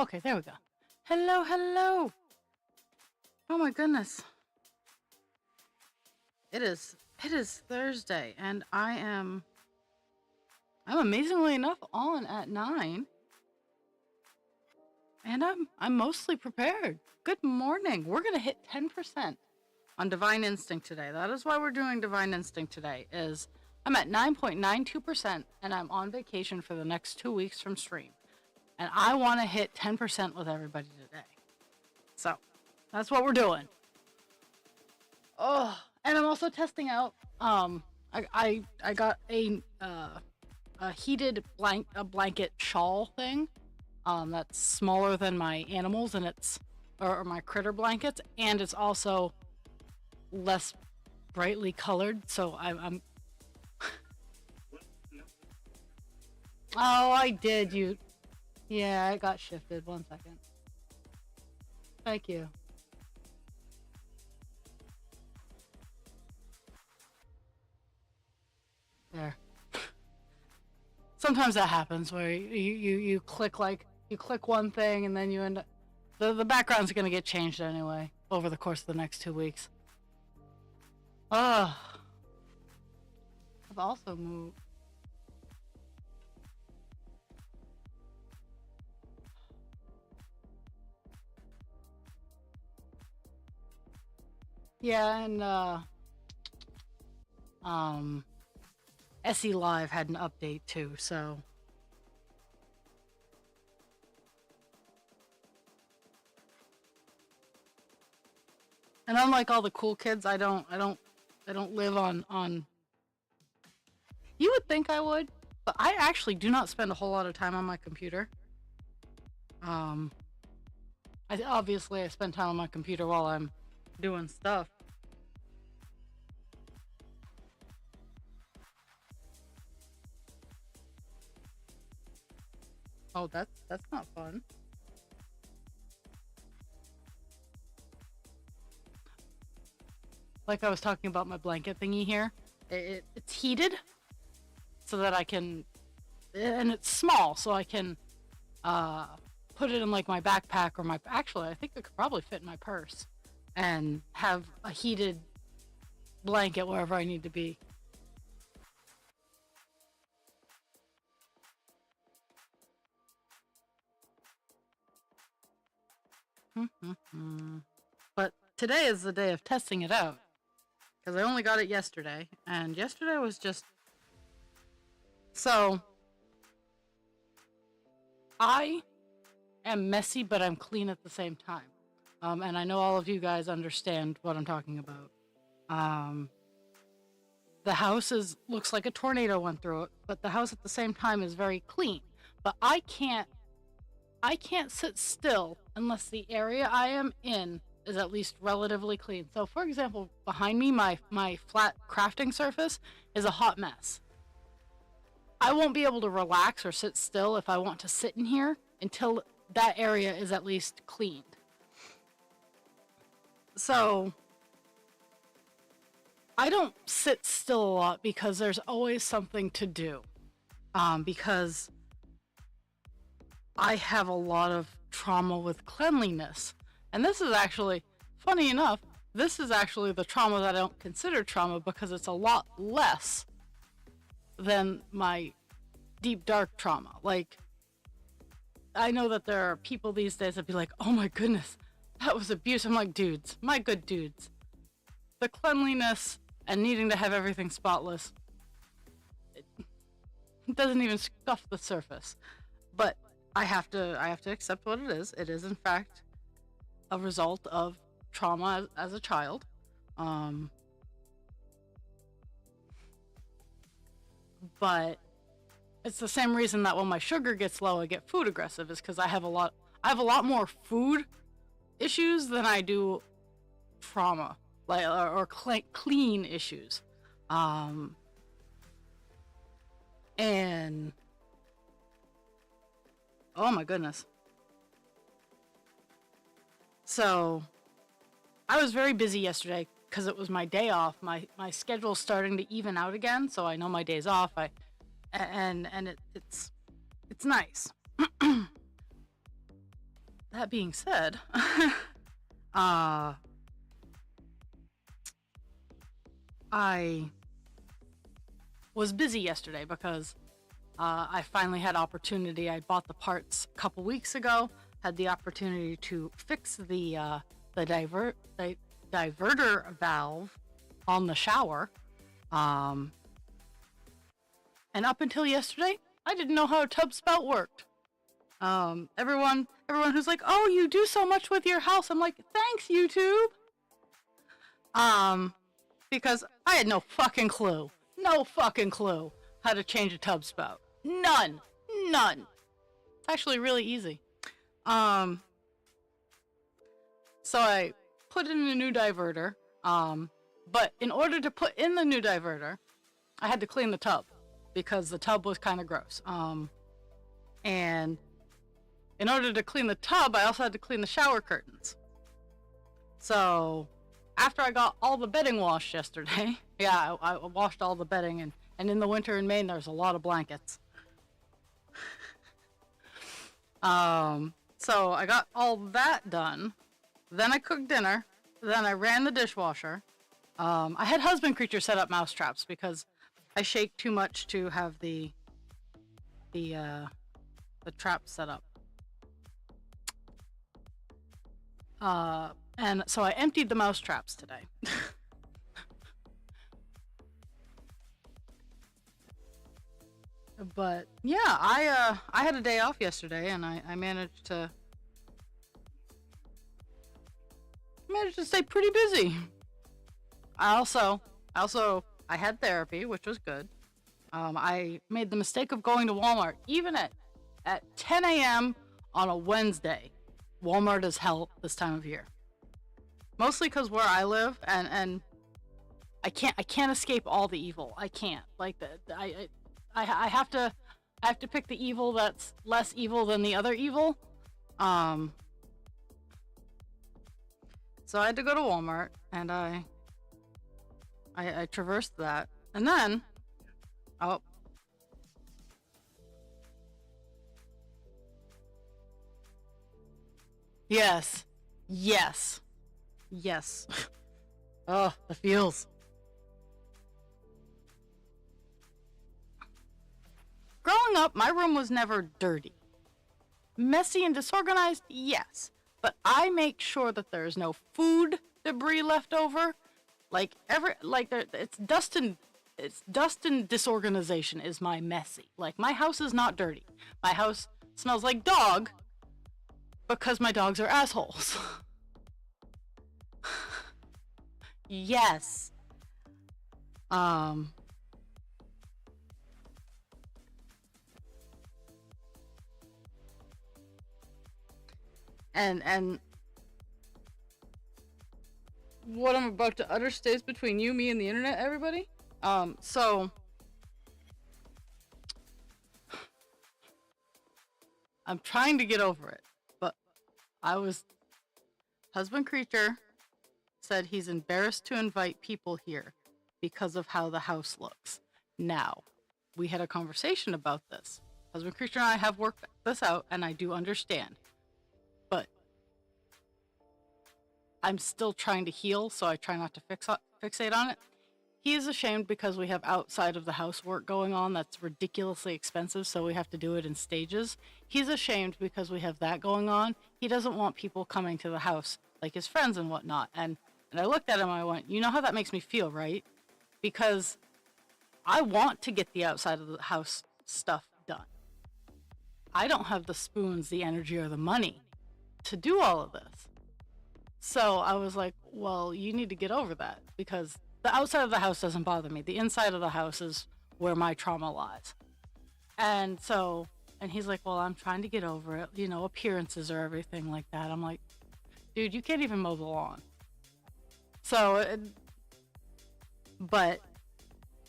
Okay, there we go. Hello, hello. Oh my goodness. It is Thursday and I'm amazingly enough on at 9 and I'm mostly prepared. Good morning. We're going to hit 10% on Divine Instinct today. That is why we're doing Divine Instinct today. Is I'm at 9.92% and I'm on vacation for the next 2 weeks from stream. And I want to hit 10% with everybody today. So, that's what we're doing. Oh, and I'm also testing out I got a heated blanket shawl thing that's smaller than my animals and or my critter blankets, and it's also less brightly colored, so I'm Oh, I did. Yeah, it got shifted. 1 second. Thank you. There. Sometimes that happens where you click one thing and then you end up the background's gonna get changed anyway over the course of the next 2 weeks. I've also moved. Yeah, and SE Live had an update too, so and unlike all the cool kids, I don't live on you would think I would, but I actually do not spend a whole lot of time on my computer. Obviously I spend time on my computer while I'm doing stuff. Oh, that's not fun. Like I was talking about my blanket thingy here. It's heated so that I can, and it's small so I can put it in like my backpack or actually I think it could probably fit in my purse and have a heated blanket wherever I need to be. But today is the day of testing it out because I only got it yesterday, and yesterday was just so I am messy but I'm clean at the same time. And I know all of you guys understand what I'm talking about. The house looks like a tornado went through it, but the house at the same time is very clean. But I can't sit still unless the area I am in is at least relatively clean. So for example, behind me, my flat crafting surface is a hot mess. I won't be able to relax or sit still if I want to sit in here until that area is at least cleaned. So I don't sit still a lot because there's always something to do. Because I have a lot of trauma with cleanliness. And this is actually, funny enough, this is actually the trauma that I don't consider trauma because it's a lot less than my deep dark trauma. Like, I know that there are people these days that be like, oh my goodness, that was abuse. I'm like, dudes, my good dudes. The cleanliness and needing to have everything spotless, it doesn't even scuff the surface. But I have to accept what it is. It is in fact a result of trauma as a child. But it's the same reason that when my sugar gets low, I get food aggressive, is because I have a lot more food issues than I do trauma, like or clean issues. And oh my goodness. So I was very busy yesterday because it was my day off. My schedule's starting to even out again, so I know my days off. It's nice. that being said, uh, I was busy yesterday because I finally had opportunity. I bought the parts a couple weeks ago. Had the opportunity to fix the diverter valve on the shower. And up until yesterday, I didn't know how a tub spout worked. Everyone who's like, "Oh, you do so much with your house," I'm like, "Thanks, YouTube." Because I had no fucking clue how to change a tub spout. None. It's actually really easy. So I put in a new diverter. But in order to put in the new diverter, I had to clean the tub because the tub was kind of gross. And in order to clean the tub, I also had to clean the shower curtains. So after I got all the bedding washed yesterday, yeah, I washed all the bedding, and in the winter in Maine, there's a lot of blankets. So I got all that done. Then I cooked dinner. Then I ran the dishwasher. I had husband creature set up mouse traps because I shake too much to have the trap set up. And so I emptied the mouse traps today. But yeah, I had a day off yesterday, and I managed to stay pretty busy. I had therapy, which was good. I made the mistake of going to Walmart even at 10 a.m. on a Wednesday. Walmart is hell this time of year. Mostly because where I live, and I can't escape all the evil. I can't. Like I have to pick the evil that's less evil than the other evil. So I had to go to Walmart, and I traversed that, and then yes. Oh, the feels. Growing up, my room was never dirty. Messy and disorganized, yes. But I make sure that there's no food debris left over. It's dust and disorganization is my messy. Like, my house is not dirty. My house smells like dog because my dogs are assholes. Yes. And what I'm about to utter stays between you, me, and the internet, everybody. So I'm trying to get over it, but husband creature said he's embarrassed to invite people here because of how the house looks. Now, we had a conversation about this. Husband creature and I have worked this out, and I do understand. But I'm still trying to heal, so I try not to fixate on it. He is ashamed because we have outside of the house work going on that's ridiculously expensive, so we have to do it in stages. He's ashamed because we have that going on. He doesn't want people coming to the house, like his friends and whatnot. And I looked at him and I went, you know how that makes me feel, right? Because I want to get the outside of the house stuff done. I don't have the spoons, the energy, or the money to do all of this. So I was like, well, you need to get over that, because the outside of the house doesn't bother me. The inside of the house is where my trauma lies. And he's like, well, I'm trying to get over it. You know, appearances or everything like that. I'm like, dude, you can't even mow the lawn. But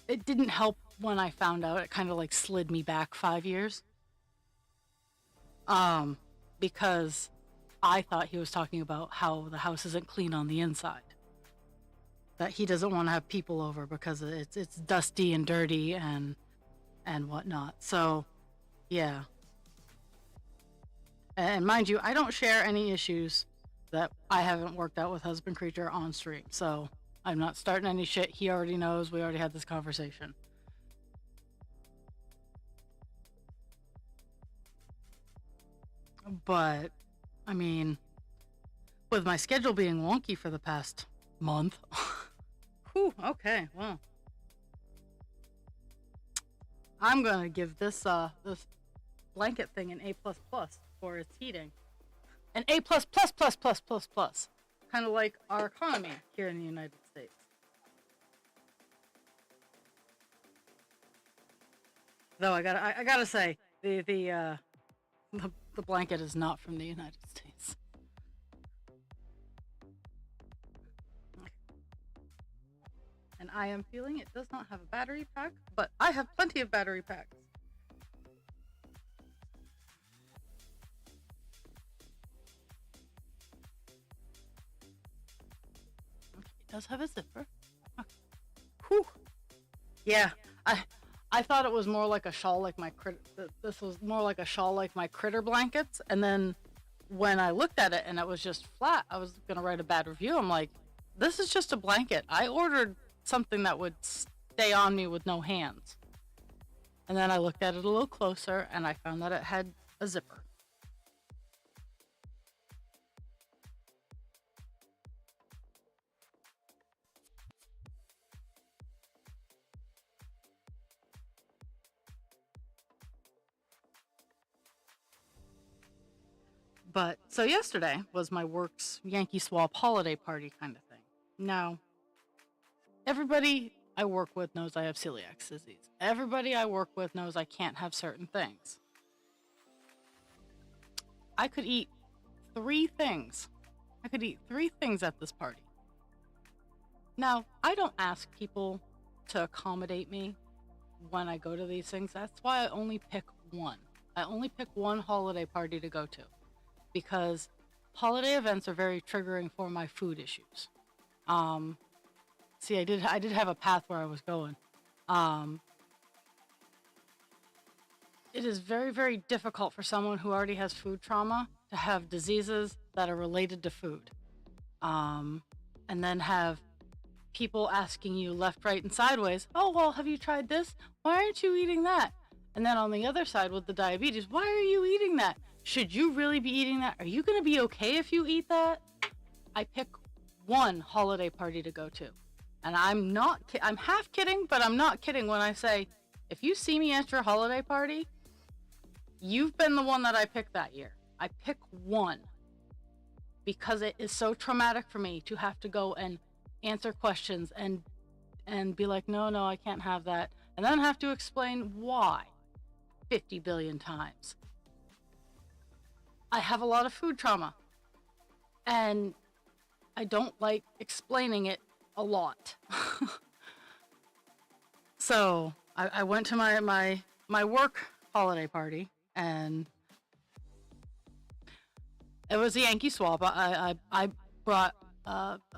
it didn't help when I found out. It kind of like slid me back 5 years. Because I thought he was talking about how the house isn't clean on the inside. That he doesn't want to have people over because it's dusty and dirty and whatnot. So, yeah. And mind you, I don't share any issues that I haven't worked out with Husband Creature on stream. So I'm not starting any shit. He already knows. We already had this conversation. But, I mean, with my schedule being wonky for the past month. Whew, okay, well. I'm gonna give this this blanket thing an A++ for its heating. An A++++++. Kind of like our economy here in the United States. Though I gotta say, the blanket is not from the United States. And I am feeling it does not have a battery pack, but I have plenty of battery packs. Okay, it does have a zipper. Okay. Whew. Yeah, I thought it was more like a shawl, like my this was more like a shawl, like my critter blankets. And then when I looked at it and it was just flat, I was gonna write a bad review. I'm like, this is just a blanket. I ordered something that would stay on me with no hands. And then I looked at it a little closer and I found that it had a zipper. But so yesterday was my work's Yankee Swap holiday party kind of thing. Now, everybody I work with knows I have celiac disease. Everybody I work with knows I can't have certain things. I could eat 3 things. I could eat 3 things at this party. Now, I don't ask people to accommodate me when I go to these things. That's why I only pick one. I only pick one holiday party to go to, because holiday events are very triggering for my food issues. See, I did have a path where I was going. It is very, very difficult for someone who already has food trauma to have diseases that are related to food. And then have people asking you left, right, and sideways, oh, well, have you tried this? Why aren't you eating that? And then on the other side with the diabetes, why are you eating that? Should you really be eating that? Are you going to be okay if you eat that? I pick one holiday party to go to. And I'm half kidding, but I'm not kidding when I say, if you see me at your holiday party, you've been the one that I picked that year. I pick one because it is so traumatic for me to have to go and answer questions and be like, no, I can't have that. And then have to explain why 50 billion times. I have a lot of food trauma and I don't like explaining it a lot. So I went to my work holiday party and it was a Yankee Swap. I brought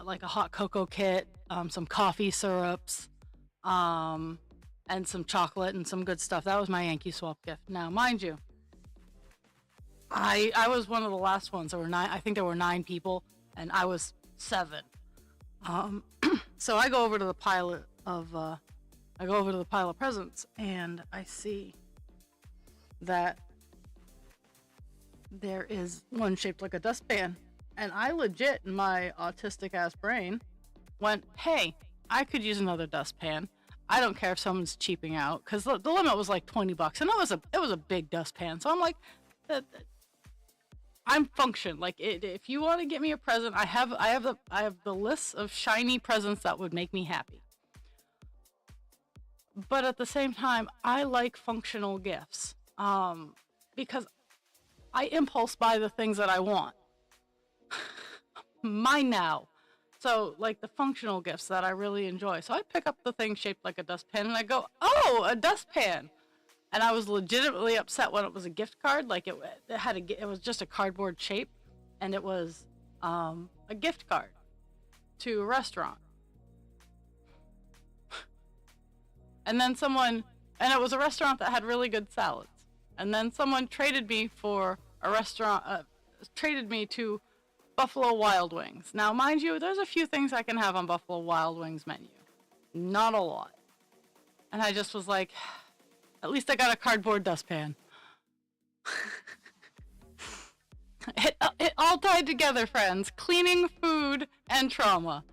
like a hot cocoa kit, some coffee syrups, and some chocolate and some good stuff. That was my Yankee Swap gift. Now, mind you, I was one of the last ones. There were 9. I think there were 9 people, and I was 7. So I go over to the pile of presents, and I see that there is one shaped like a dustpan, and I legit, in my autistic ass brain, went, "Hey, I could use another dustpan. I don't care if someone's cheaping out, because the limit was like $20, and it was a big dustpan. So I'm like, I'm function. Like, if you want to get me a present, I have the list of shiny presents that would make me happy. But at the same time, I like functional gifts, because I impulse buy the things that I want. Mine now. So, like the functional gifts that I really enjoy. So I pick up the thing shaped like a dustpan and I go, oh, a dustpan. And I was legitimately upset when it was a gift card. Like it was just a cardboard shape, and it was a gift card to a restaurant. And then it was a restaurant that had really good salads. And then someone traded me for a restaurant traded me to Buffalo Wild Wings. Now, mind you, there's a few things I can have on Buffalo Wild Wings menu. Not a lot. And I just was like, at least I got a cardboard dustpan. It all tied together, friends. Cleaning, food, and trauma.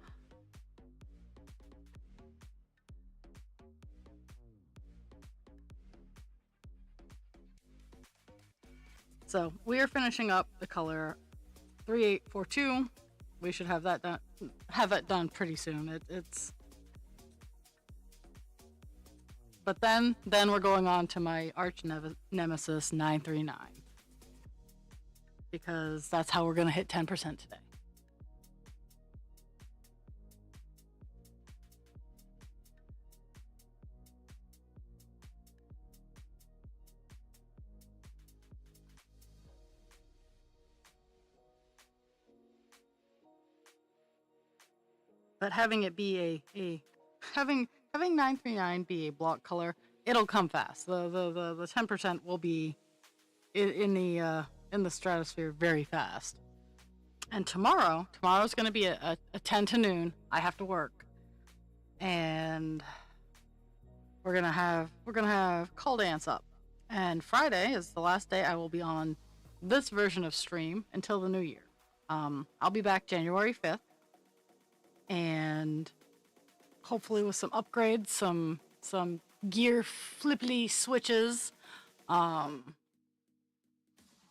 So we are finishing up the color 3842. We should have that done. Have it done pretty soon. It's. But then we're going on to my arch nemesis 939, because that's how we're gonna hit 10% today. But having it be having 939 be a block color, it'll come fast. The 10% will be in the stratosphere very fast. And tomorrow's going to be a 10 to noon. I have to work, and we're gonna have call dance up. And Friday is the last day I will be on this version of stream until the new year. I'll be back January 5th. And hopefully with some upgrades, some gear flippity switches. I'll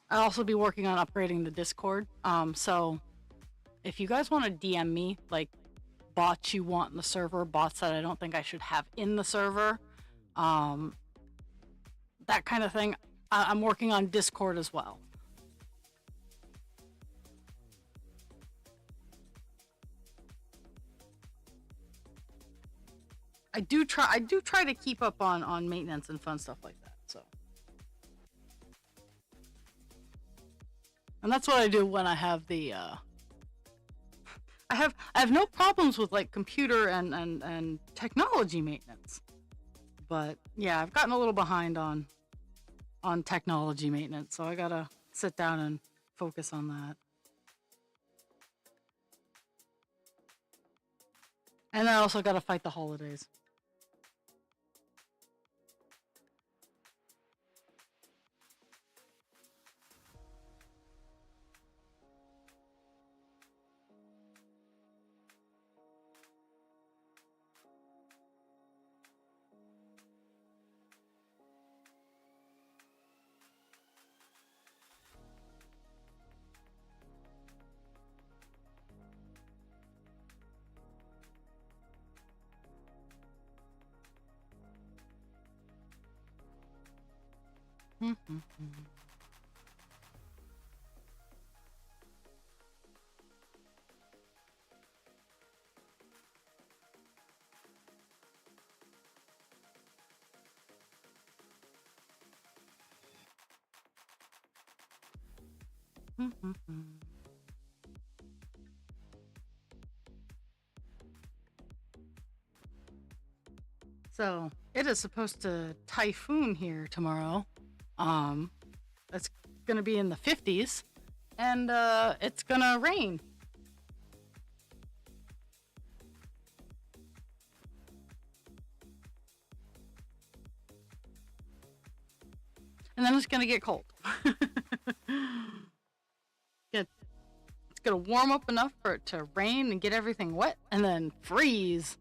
also be working on upgrading the Discord. So if you guys want to DM me, like bots you want in the server, bots that I don't think I should have in the server, that kind of thing, I'm working on Discord as well. I do try to keep up on maintenance and fun stuff like that. So, and that's what I do when I have the I have no problems with like computer and technology maintenance. But yeah, I've gotten a little behind on technology maintenance, so I gotta sit down and focus on that. And I also gotta fight the holidays. So it is supposed to typhoon here tomorrow. It's gonna be in the 50s, and it's gonna rain. And then it's gonna get cold. It's gonna warm up enough for it to rain and get everything wet, and then freeze.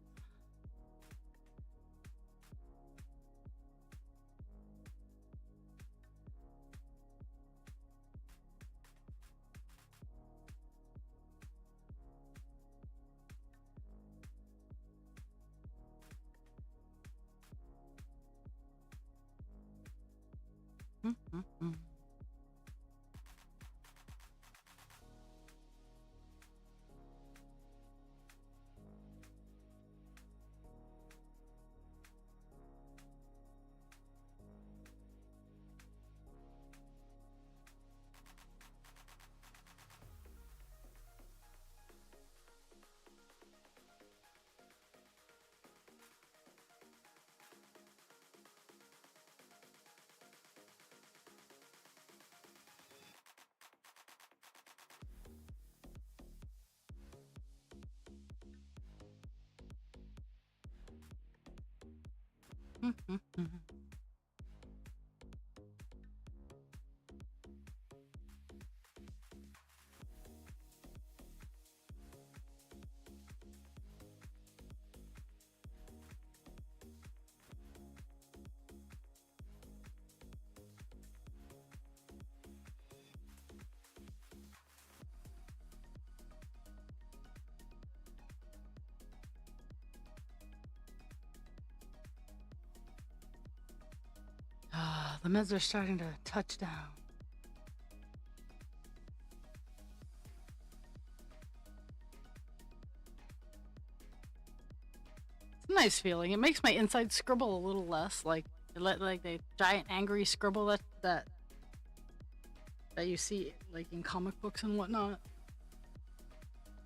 Ah, the meds are starting to touch down. It's a nice feeling. It makes my inside scribble a little less, like the giant angry scribble that you see like in comic books and whatnot.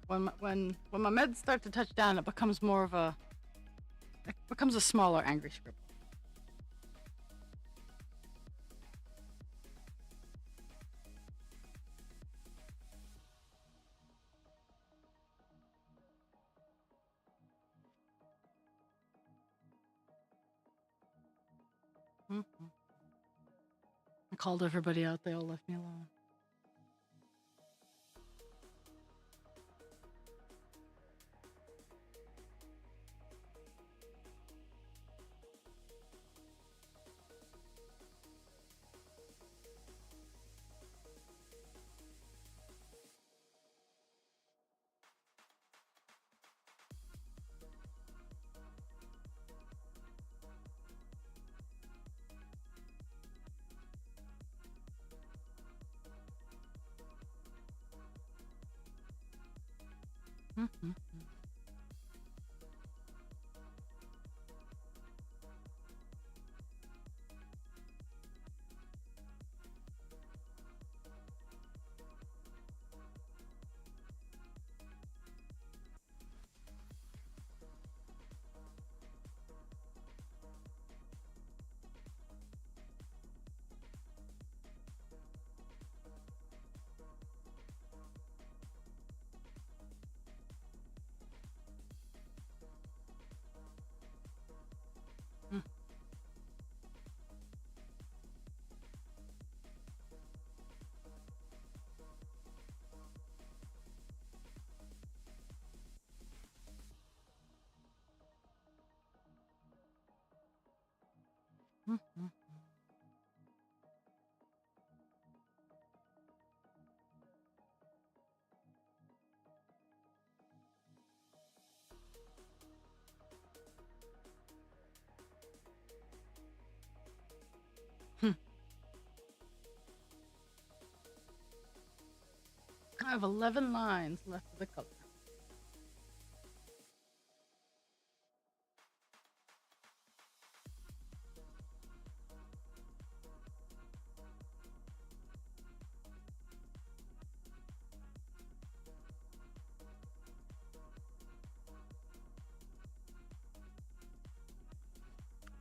When my meds start to touch down, it becomes a smaller angry scribble. Mhm. I called everybody out. They all left me alone. Mhm. Mhm. Mhm. I have 11 lines left of the color.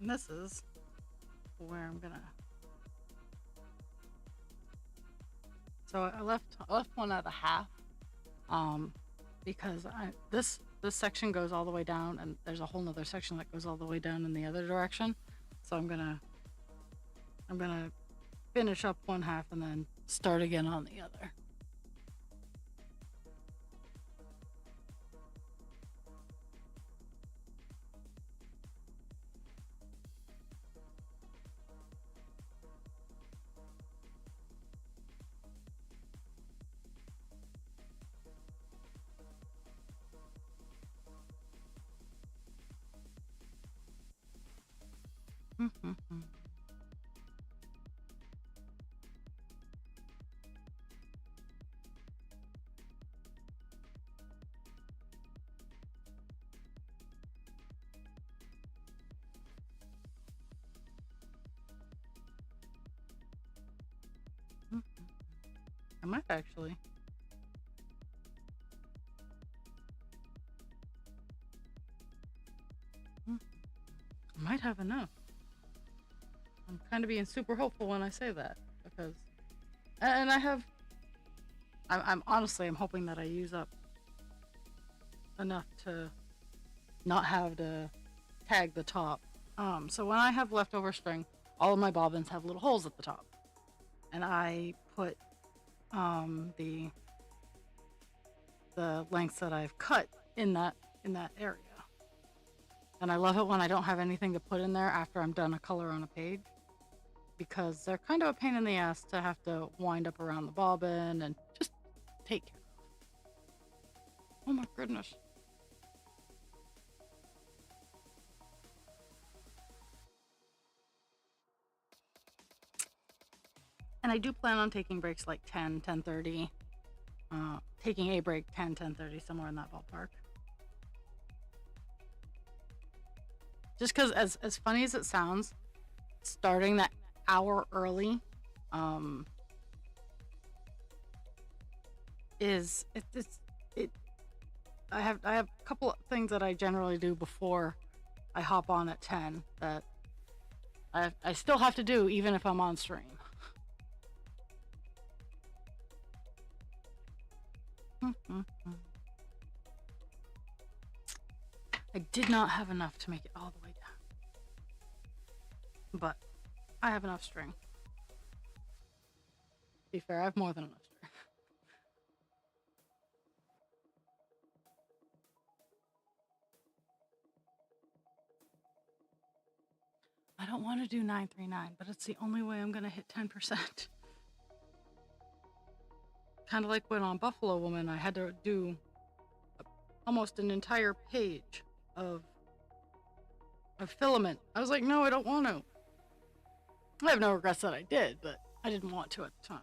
And this is where I'm gonna. So I left one at a half, um, because this section goes all the way down, and there's a whole nother section that goes all the way down in the other direction. So I'm gonna finish up one half and then start again on the other. Mhm. Mhm. I might actually. Mm, I might have enough. I'm kind of being super hopeful when I say that because, and I have. I'm honestly, I'm hoping that I use up enough to not have to tag the top. So when I have leftover string, all of my bobbins have little holes at the top, and I put the lengths that I've cut in that area. And I love it when I don't have anything to put in there after I'm done a color on a page, because they're kind of a pain in the ass to have to wind up around the bobbin and just take care of. Oh my goodness. And I do plan on taking breaks like 10, 10:30. Taking a break 10, 10:30, somewhere in that ballpark. Just because, as funny as it sounds, starting that hour early is it I have a couple of things that I generally do before I hop on at 10 that I still have to do even if I'm on stream. I did not have enough to make it all the way down, but I have enough string. To be fair, I have more than enough string. I don't want to do 939, but it's the only way I'm going to hit 10%. Kind of like when on Buffalo Woman, I had to do almost an entire page of filament. I was like, no, I don't want to. I have no regrets that I did, but I didn't want to at the time.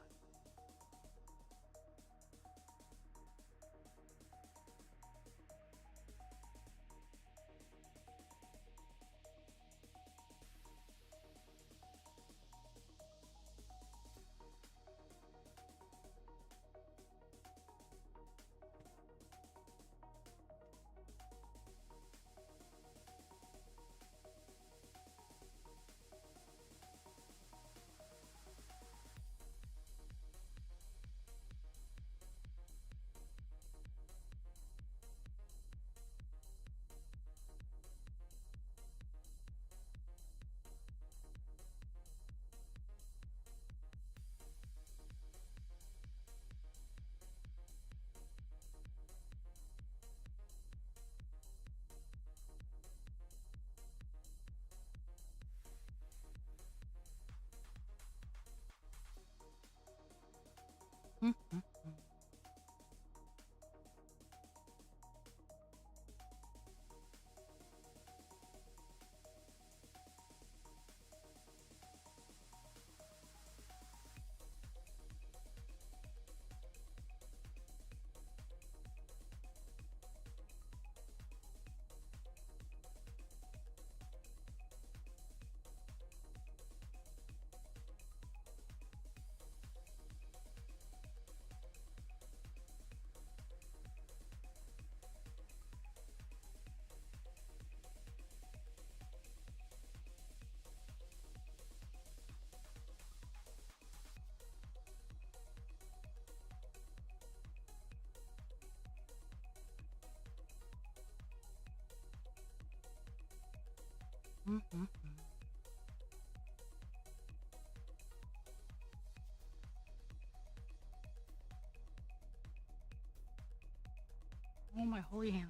Oh my holy Hannah.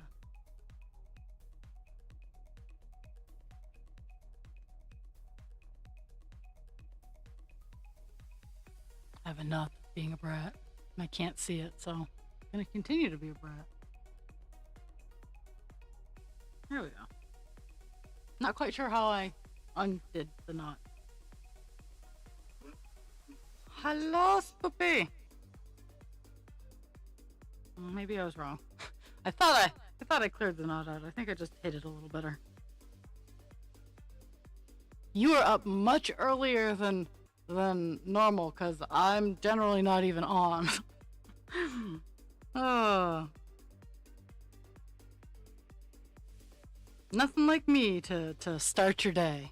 I have enough being a brat. And I can't see it, so I'm gonna continue to be a brat. There we go. Not quite sure how I undid the knot. Hello, Spoopy. Maybe I was wrong. I thought I cleared the knot out. I think I just hit it a little better. You are up much earlier than normal, because I'm generally not even on. Nothing like me to start your day.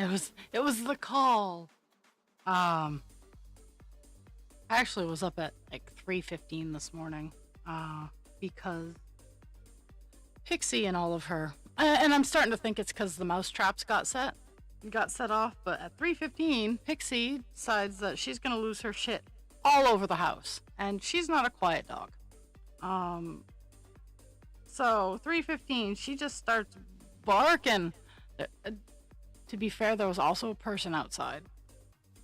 It was the call. Um, I actually was up at like 3:15 this morning, because Pixie and all of her, and I'm starting to think it's because the mouse traps got set off. But at 3:15, Pixie decides that she's gonna lose her shit all over the house, and she's not a quiet dog. Um, so 3:15, she just starts barking. To be fair, there was also a person outside.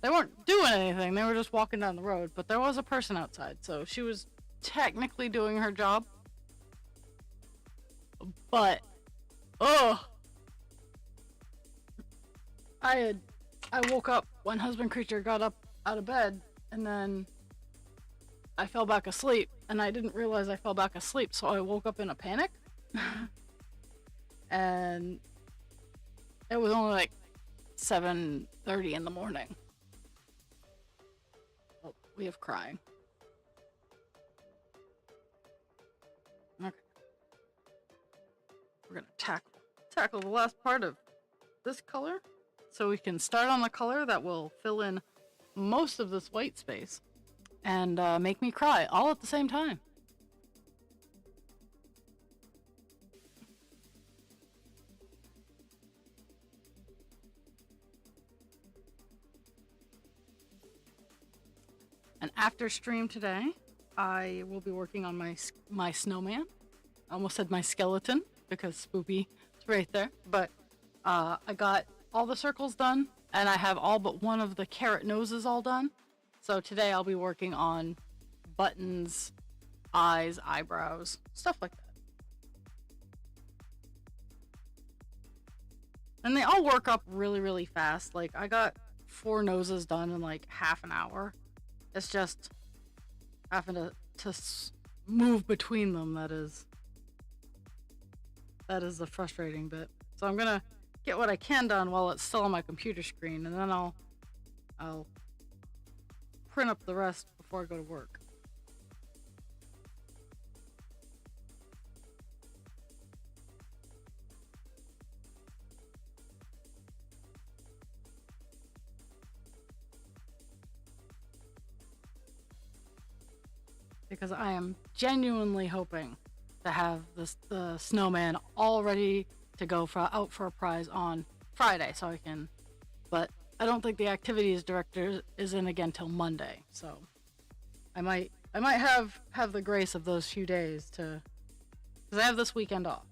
They weren't doing anything, they were just walking down the road, but there was a person outside, so she was technically doing her job. But, ugh! I woke up when Husband Creature got up out of bed, and then I fell back asleep, and I didn't realize I fell back asleep, so I woke up in a panic. And it was only like 7:30 in the morning. Oh, we have crying. Okay. We're gonna tackle the last part of this color, so we can start on the color that will fill in most of this white space and make me cry all at the same time. And after stream today, I will be working on my snowman. I almost said my skeleton because Spoopy is right there. But I got all the circles done, and I have all but one of the carrot noses all done. So today I'll be working on buttons, eyes, eyebrows, stuff like that. And they all work up really, really fast. Like, I got 4 noses done in like half an hour. It's just having to move between them that is the frustrating bit. So I'm gonna get what I can done while it's still on my computer screen, and then I'll print up the rest before I go to work. Because I am genuinely hoping to have the snowman all ready to go out for a prize on Friday, so I can. But I don't think the activities director is in again till Monday, so I might have the grace of those few days to, because I have this weekend off.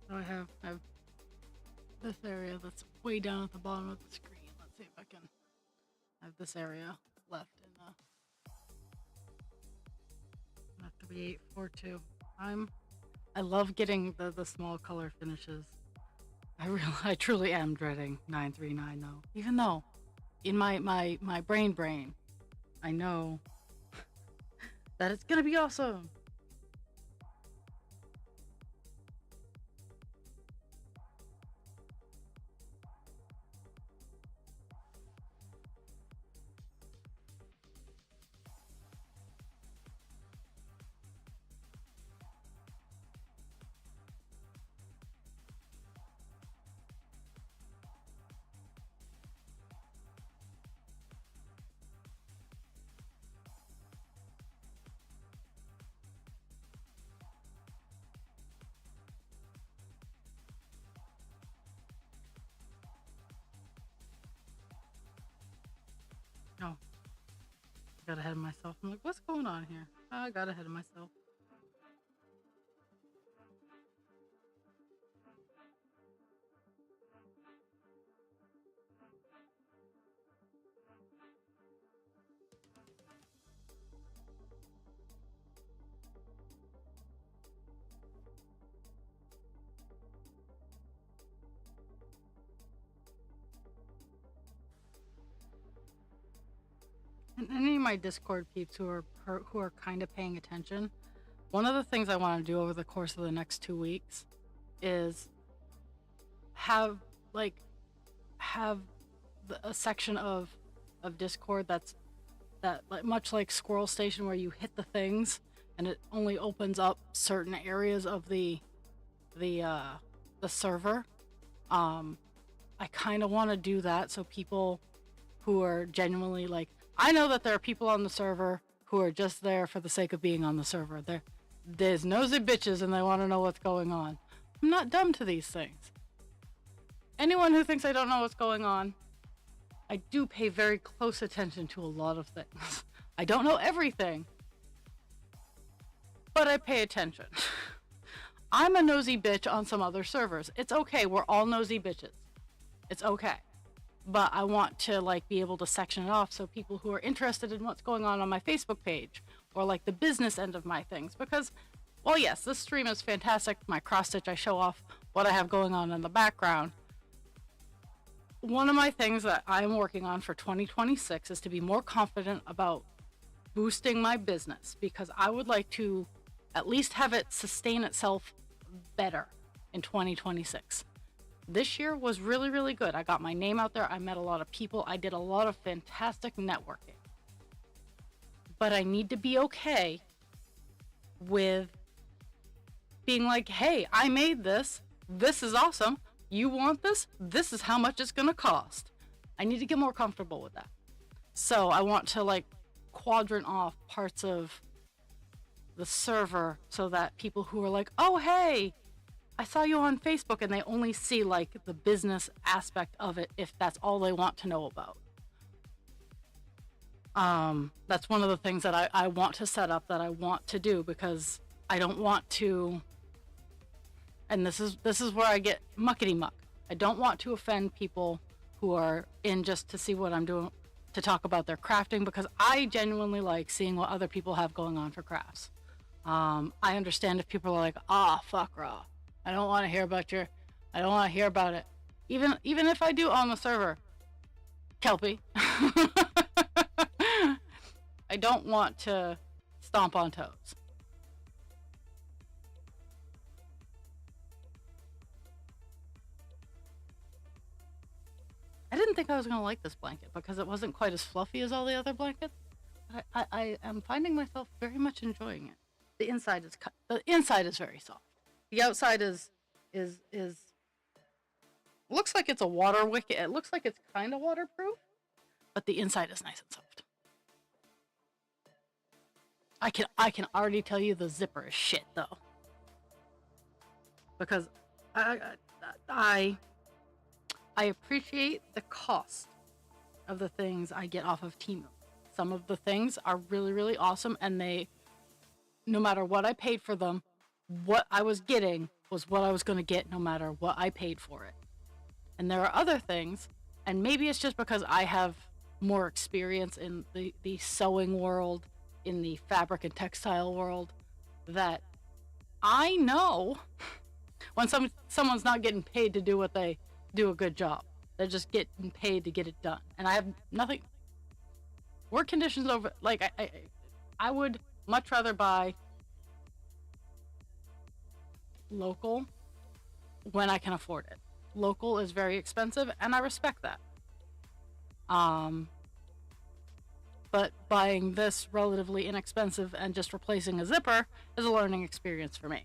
So I have this area that's way down at the bottom of the screen. Let's see if I can have this area left in the. Have to be 842. I'm I love getting the small color finishes. I truly am dreading 939 though. Even though in my brain, I know that it's gonna be awesome. Oh, I got ahead of myself. I'm like, what's going on here? I got ahead of myself. And any of my Discord peeps who are kind of paying attention, one of the things I want to do over the course of the next 2 weeks is have like have a section of Discord that like much like Squirrel Station where you hit the things and it only opens up certain areas of the server. I kind of want to do that so people who are genuinely like, I know that there are people on the server who are just there for the sake of being on the server. There's nosy bitches and they want to know what's going on. I'm not dumb to these things. Anyone who thinks I don't know what's going on, I do pay very close attention to a lot of things. I don't know everything, but I pay attention. I'm a nosy bitch on some other servers. It's okay. We're all nosy bitches. It's okay. But I want to like be able to section it off so people who are interested in what's going on my Facebook page or like the business end of my things, because well, yes, this stream is fantastic. My cross stitch, I show off what I have going on in the background. One of my things that I'm working on for 2026 is to be more confident about boosting my business, because I would like to at least have it sustain itself better in 2026. This year was really, really good. I got my name out there. I met a lot of people. I did a lot of fantastic networking. But I need to be okay with being like, hey, I made this. This is awesome. You want this? This is how much it's going to cost. I need to get more comfortable with that. So I want to like quadrant off parts of the server so that people who are like, oh, hey, I saw you on Facebook, and they only see like the business aspect of it if that's all they want to know about. That's one of the things that I want to set up, that I want to do, because I don't want to, and this is where I get muckety muck. I don't want to offend people who are in just to see what I'm doing, to talk about their crafting, because I genuinely like seeing what other people have going on for crafts. I understand if people are like, fuck raw. I don't want to hear about I don't want to hear about it. Even if I do on the server, Kelpie. I don't want to stomp on toes. I didn't think I was going to like this blanket because it wasn't quite as fluffy as all the other blankets. I am finding myself very much enjoying it. The inside is very soft. The outside is looks like it's a water wicket. It looks like it's kind of waterproof, but the inside is nice and soft. I can already tell you the zipper is shit though, because I appreciate the cost of the things I get off of Temu. Some of the things are really, really awesome, and no matter what I paid for them, what I was getting was what I was going to get no matter what I paid for it. And there are other things, and maybe it's just because I have more experience in the sewing world, in the fabric and textile world, that I know when someone's not getting paid to do what they do a good job. They're just getting paid to get it done. And I have nothing work conditions over like I would much rather buy local when I can afford it. Local is very expensive and I respect that. Um but buying this relatively inexpensive and just replacing a zipper is a learning experience for me.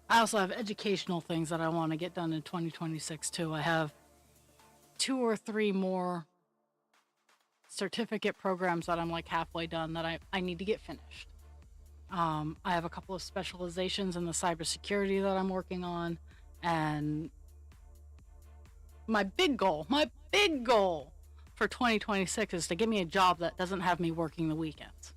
I also have educational things that I want to get done in 2026 too. I have 2 or 3 more certificate programs that I'm like halfway done that I need to get finished. I have a couple of specializations in the cybersecurity that I'm working on, and my big goal for 2026 is to get me a job that doesn't have me working the weekends.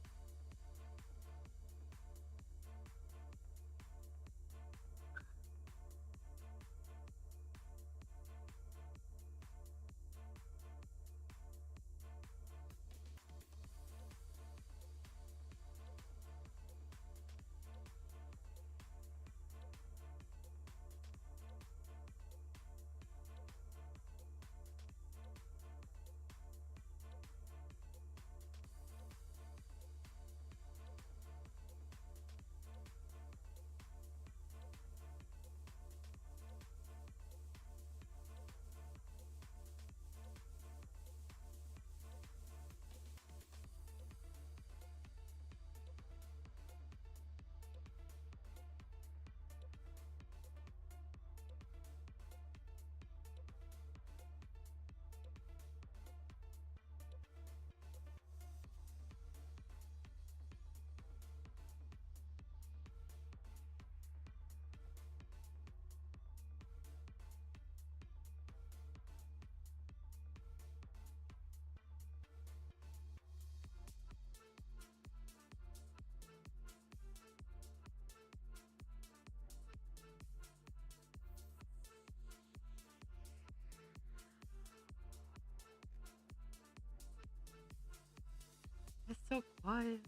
It's so quiet.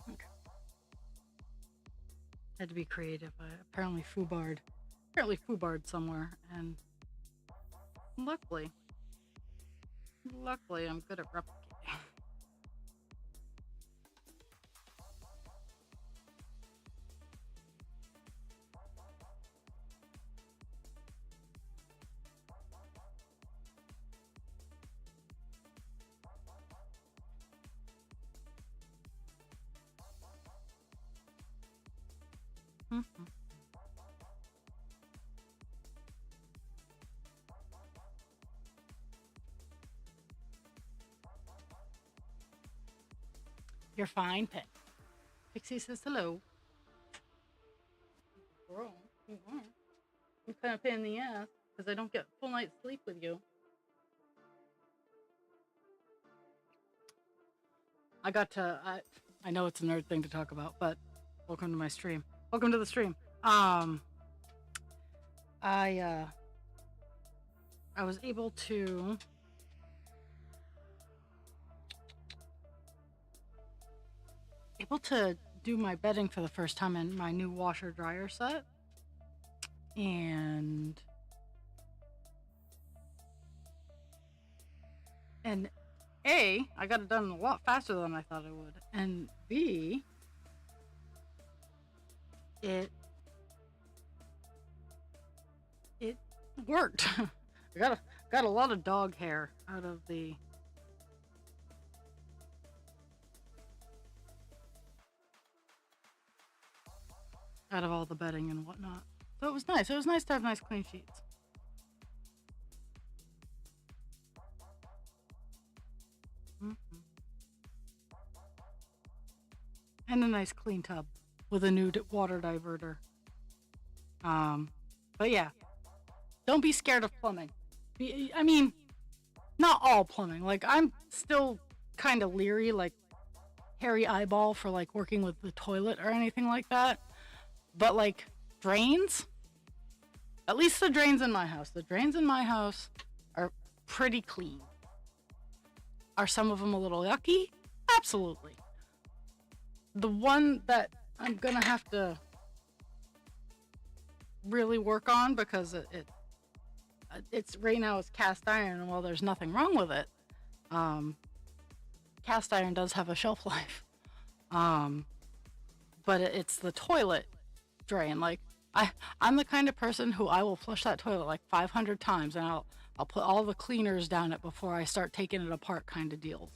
Okay. Had to be creative. Apparently foobarred somewhere, and luckily, luckily, I'm good at replicating. Mhm. You're fine, pet. Pixie says hello. Girl, you are. I'm kind of pain in the ass because I don't get full night's sleep with you. I know it's a nerd thing to talk about, but welcome to my stream. Welcome to the stream. I was able to do my bedding for the first time in my new washer dryer set, and A, I got it done a lot faster than I thought I would, and B, it worked. I got a lot of dog hair out of all the bedding and whatnot. So it was nice. It was nice to have nice clean sheets. And a nice clean tub with a new water diverter. But yeah, don't be scared of plumbing. I mean, not all plumbing. Like, I'm still kind of leery, like hairy eyeball for like working with the toilet or anything like that. But like drains, at least the drains in my house. The drains in my house are pretty clean. Are some of them a little yucky? Absolutely. The one that I'm gonna have to really work on, because it's right now it's cast iron, and while there's nothing wrong with it, cast iron does have a shelf life. But it's the toilet drain. Like, I'm the kind of person who I will flush that toilet like 500 times, and I'll put all the cleaners down it before I start taking it apart, kind of deals.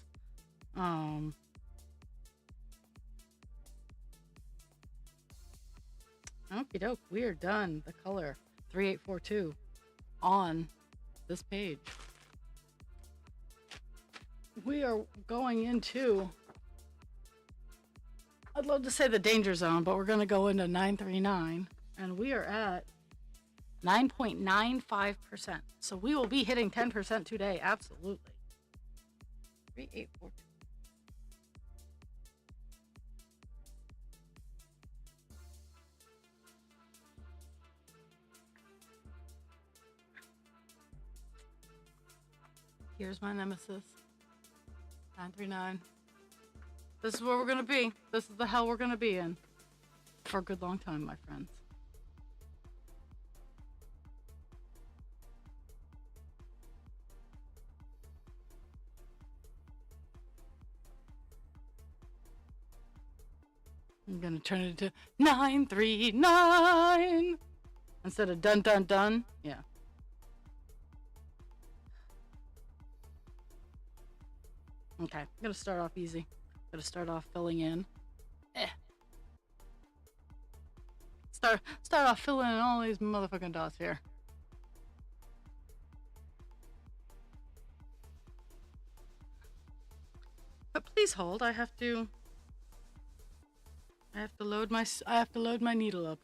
Okie doke, we are done. The color 3842 on this page. We are going into, I'd love to say the danger zone, but we're going to go into 939, and we are at 9.95%. So we will be hitting 10% today, absolutely. 3842. Here's my nemesis. 939. This is where we're gonna be. This is the hell we're gonna be in for a good long time, my friends. I'm gonna turn it into 939 instead of dun dun dun. Yeah. Okay, I'm gonna start off easy. Gonna start off filling in. Start off filling in all these motherfucking dots here. But please hold. I have to load my needle up.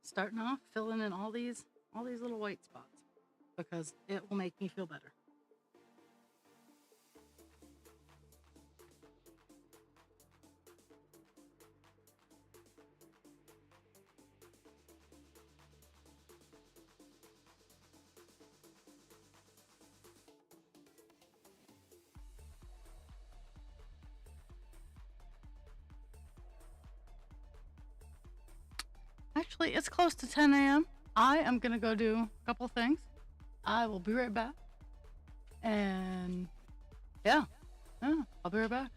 Starting off, filling in all these little white spots because it will make me feel better. Actually, it's close to 10 a.m. I am going to go do a couple things. I will be right back. And yeah, I'll be right back.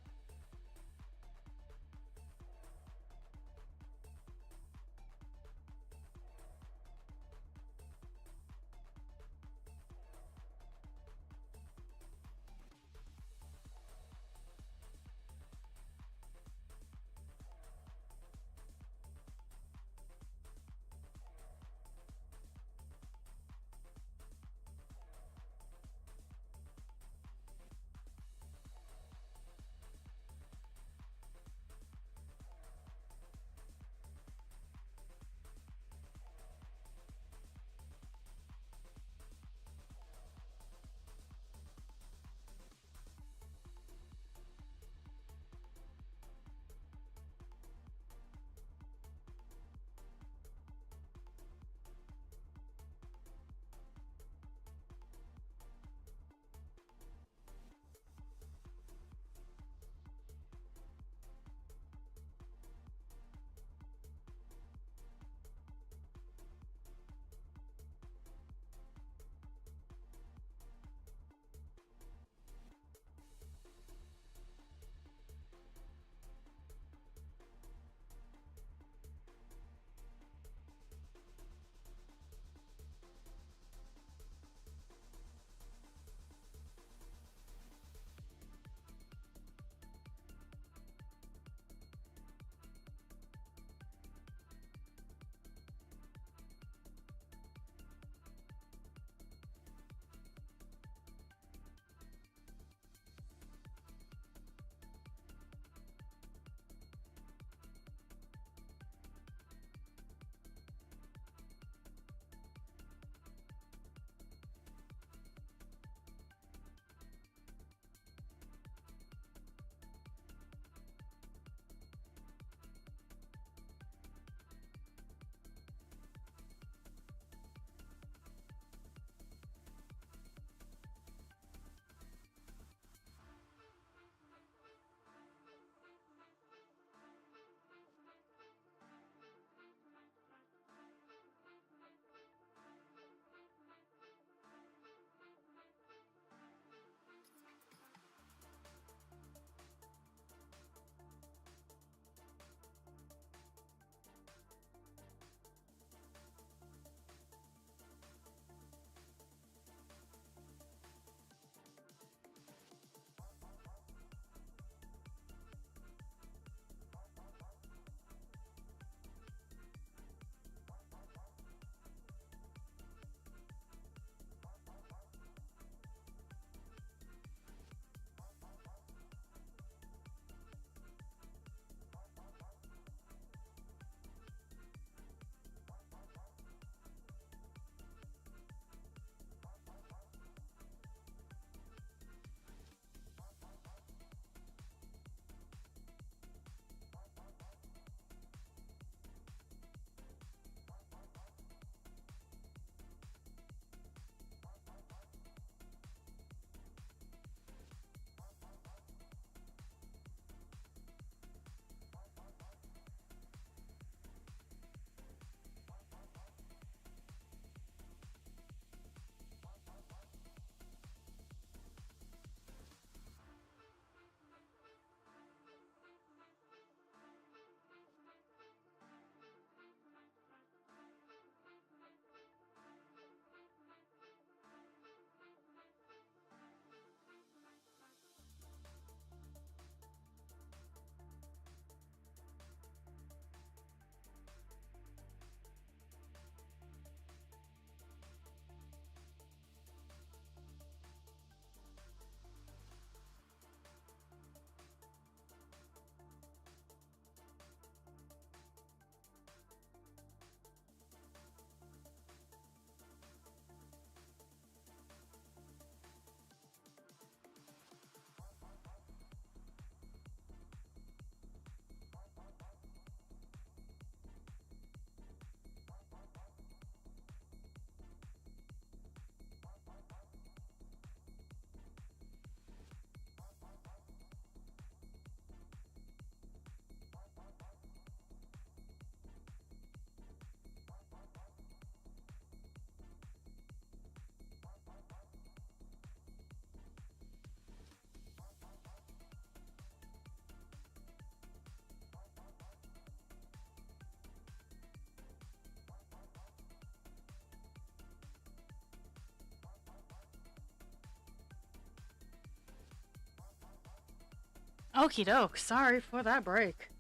Okie doke. Sorry for that break.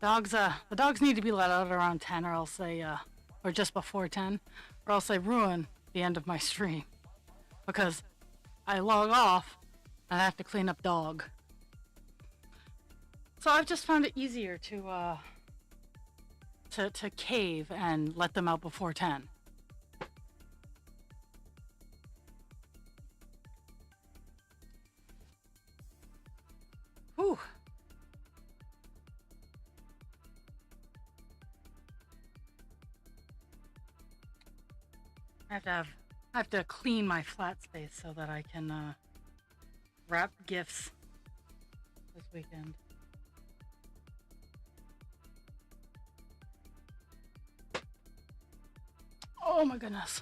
The dogs need to be let out around 10, or else they, or just before 10, or else they ruin the end of my stream. Because I log off and I have to clean up dog. So I've just found it easier to cave and let them out before 10. Whew. I have to clean my flat space so that I can wrap gifts this weekend. Oh my goodness.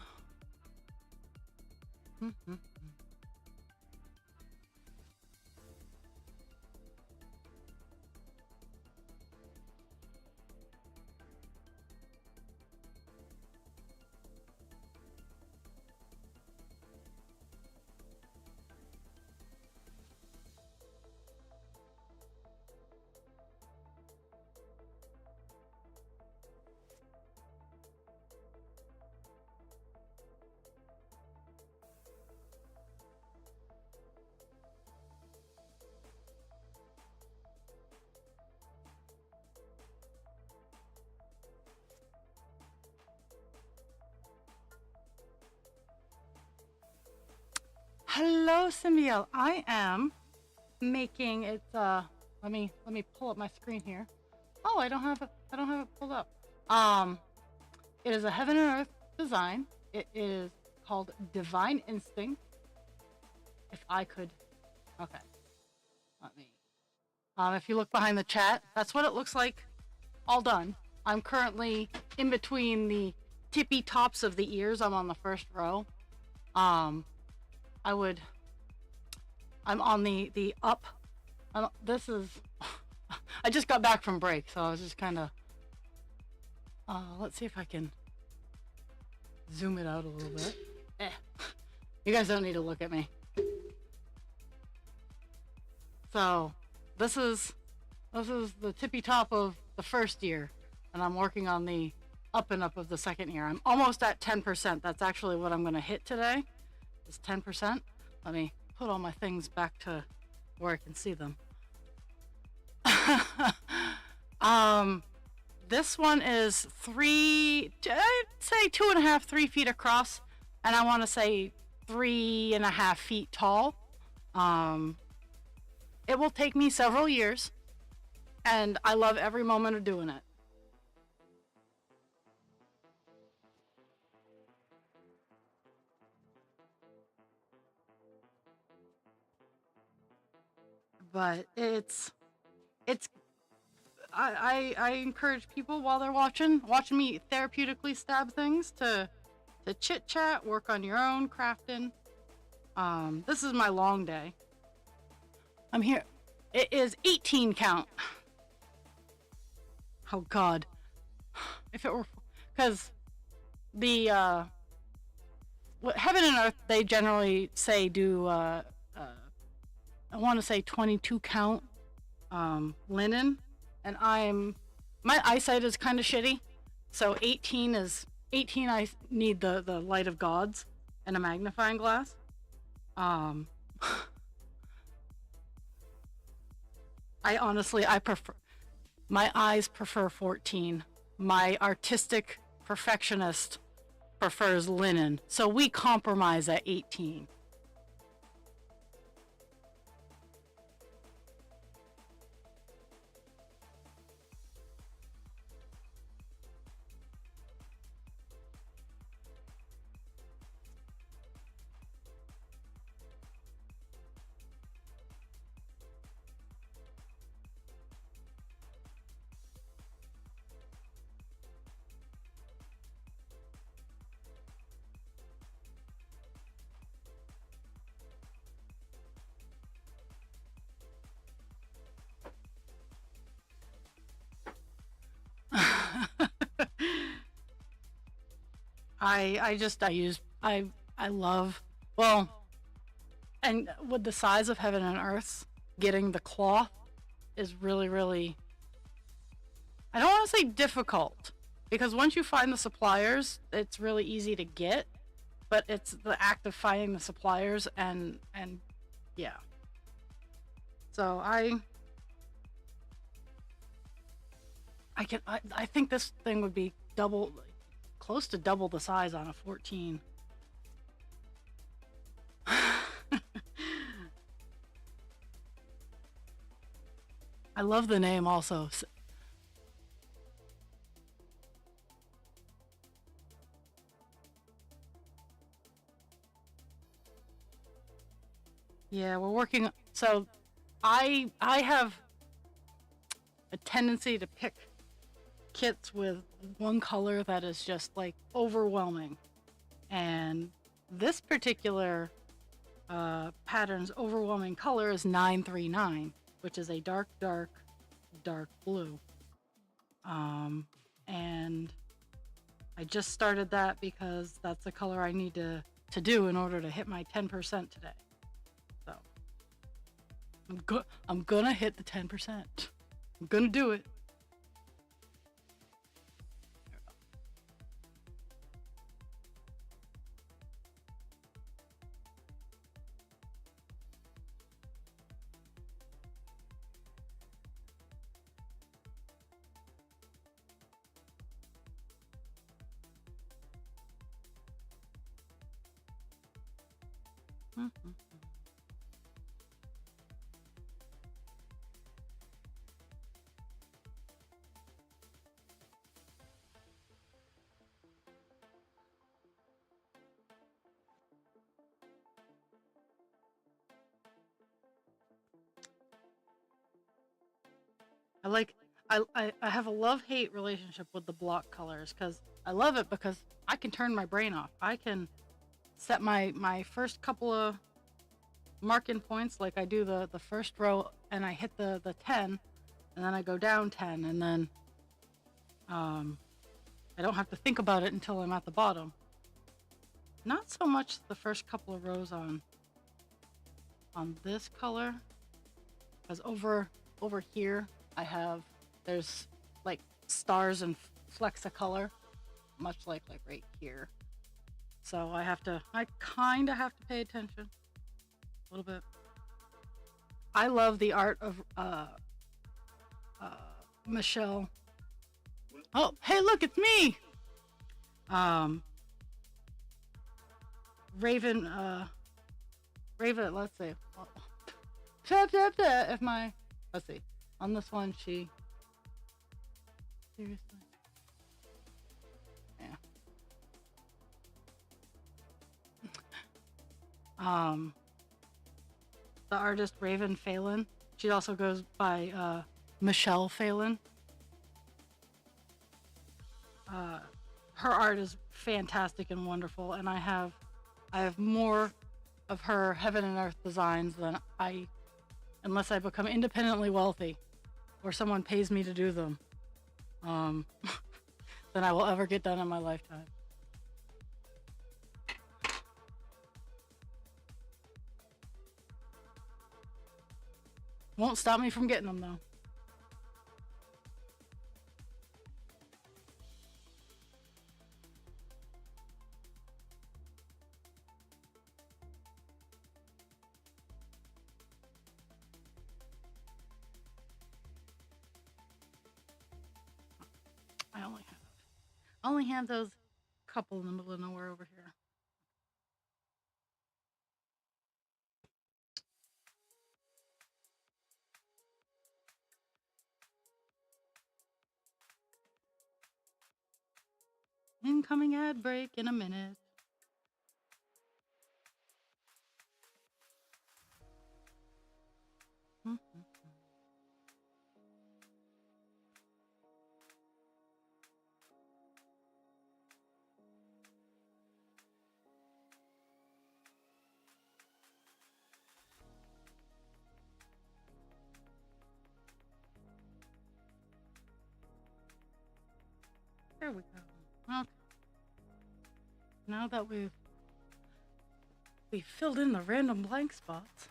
Hello, Symbiote. I am making it. Let me pull up my screen here. Oh, I don't have it pulled up. It is a Heaven and Earth design. It is called Divine Instinct. If I could, okay. Let me. If you look behind the chat, that's what it looks like. All done. I'm currently in between the tippy tops of the ears. I'm on the first row. I'm on the up. This is, I just got back from break, so I was just kind of, let's see if I can zoom it out a little bit. You guys don't need to look at me. So this is the tippy top of the first ear, and I'm working on the up and up of the second ear. I'm almost at 10%. That's actually what I'm going to hit today. Is 10%. Let me put all my things back to where I can see them. This one is I'd say 2.5, 3 feet across, and I want to say 3.5 feet tall. It will take me several years, and I love every moment of doing it. But I encourage people while they're watching me therapeutically stab things to chit chat, work on your own crafting. This is my long day. I'm here. It is 18 count. Oh God. If it were, because the what Heaven and Earth, they generally say do I want to say 22 count linen, and my eyesight is kind of shitty, so 18. I need the light of gods and a magnifying glass. I prefer, my eyes prefer 14. My artistic perfectionist prefers linen, so we compromise at 18. I love, well, and with the size of Heaven and Earth, getting the cloth is really, really, I don't want to say difficult, because once you find the suppliers, it's really easy to get, but it's the act of finding the suppliers and yeah. So I think this thing would be double, close to double the size on a 14. I love the name also. Yeah, we're working. So I have a tendency to pick kits with one color that is just like overwhelming. And this particular pattern's overwhelming color is 939, which is a dark, dark, dark blue. And I just started that because that's the color I need to do in order to hit my 10% today. So I'm gonna hit the 10%. I'm gonna do it. Mm-hmm. I like I have a love-hate relationship with the block colors because I love it because I can turn my brain off. I can set my first couple of marking points, like I do the first row and I hit the 10 and then I go down 10 and then I don't have to think about it until I'm at the bottom. Not so much the first couple of rows on this color, because over here I have, there's like stars and flecks of color, much like right here. So I kind of have to pay attention a little bit. I love the art of Michelle. Oh, hey, look, it's me. Raven. Raven. Let's see. If my, let's see, on this one, she seriously. Yeah. The artist Raven Healin. She also goes by Michelle Healin. Her art is fantastic and wonderful, and I have more of her heaven and earth designs than unless I become independently wealthy, or someone pays me to do them, than I will ever get done in my lifetime. Won't stop me from getting them though. I only have those couple in the middle of nowhere over here. Incoming ad break in a minute. Mm-hmm. There we go. Okay. Now that we've filled in the random blank spots.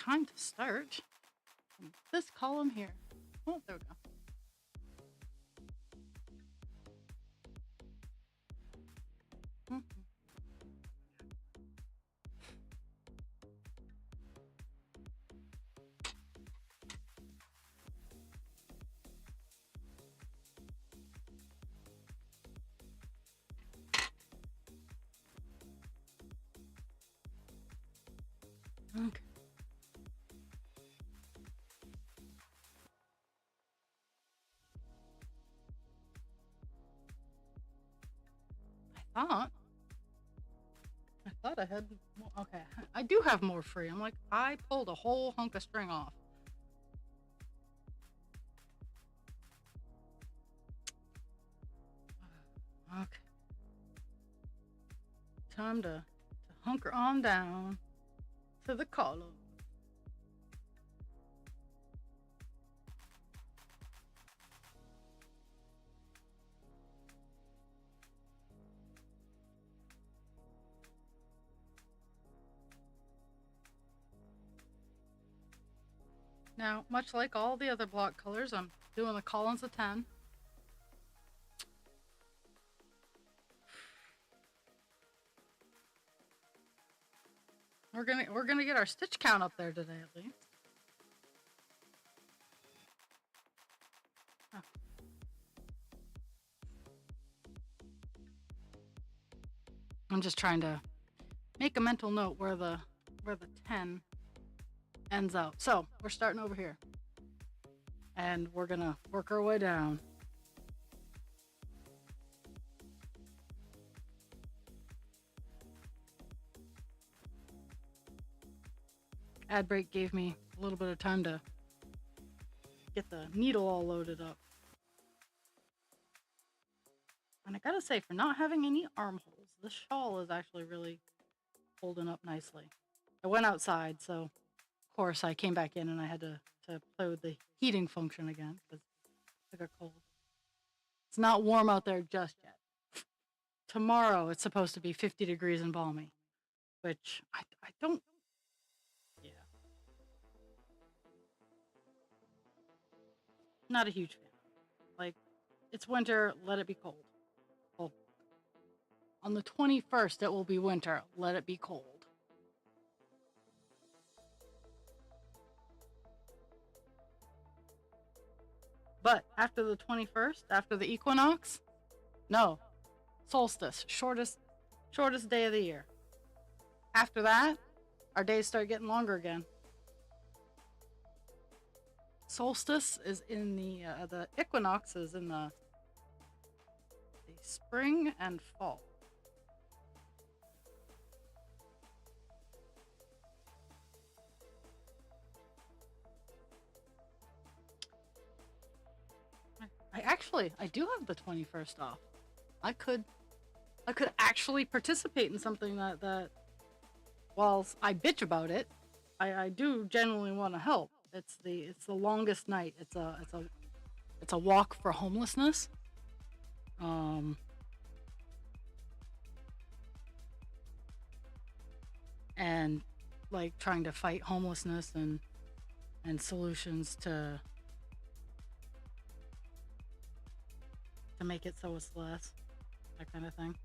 time to start. This column here. Oh, there we go. Mhm. Okay. I thought I had more. Okay, I do have more free. I'm like, I pulled a whole hunk of string off. Okay. Time to hunker on down to the column. Now, much like all the other block colors, I'm doing the columns of 10. We're gonna get our stitch count up there today at least. Oh. I'm just trying to make a mental note where the 10 ends out. So we're starting over here, and we're gonna work our way down. Ad break gave me a little bit of time to get the needle all loaded up. And I gotta say, for not having any armholes, this shawl is actually really holding up nicely. I went outside, so of course I came back in and I had to play with the heating function again because I got cold. It's not warm out there just yet. Tomorrow it's supposed to be 50 degrees and balmy, which I don't. Yeah. Not a huge fan. Like, it's winter, let it be cold. Well, on the 21st, it will be winter, let it be cold. But after the 21st, after the equinox, no, solstice, shortest day of the year. After that, our days start getting longer again. Solstice is in the equinox is in the spring and fall. I do have the 21st off. I could actually participate in something that whilst I bitch about it, I do genuinely want to help. It's the longest night. It's a walk for homelessness. And like trying to fight homelessness and solutions to make it so it's less, that kind of thing.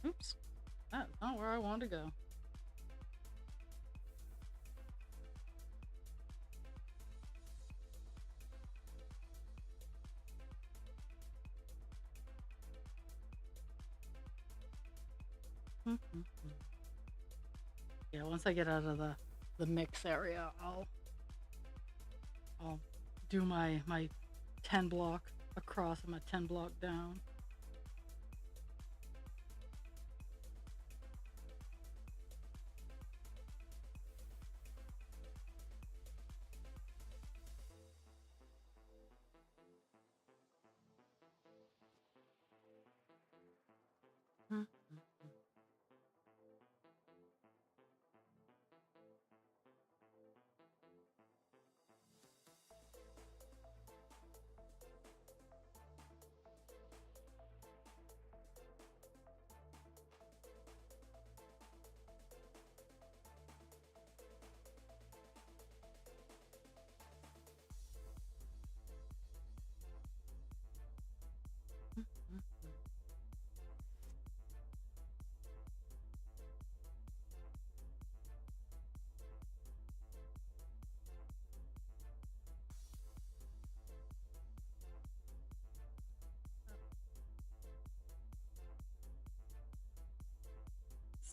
Oops, that's not where I wanted to go. Yeah, once I get out of the mix area, I'll do my 10 block across and my 10 block down.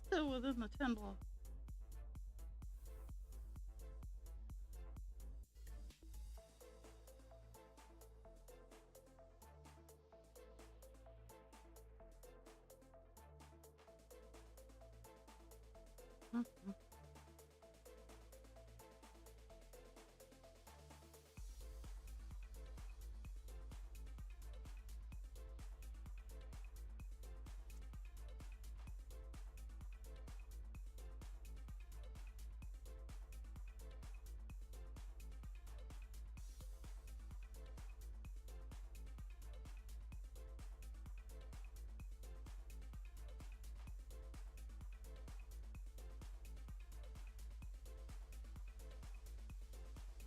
still within the 10 block. Mhm.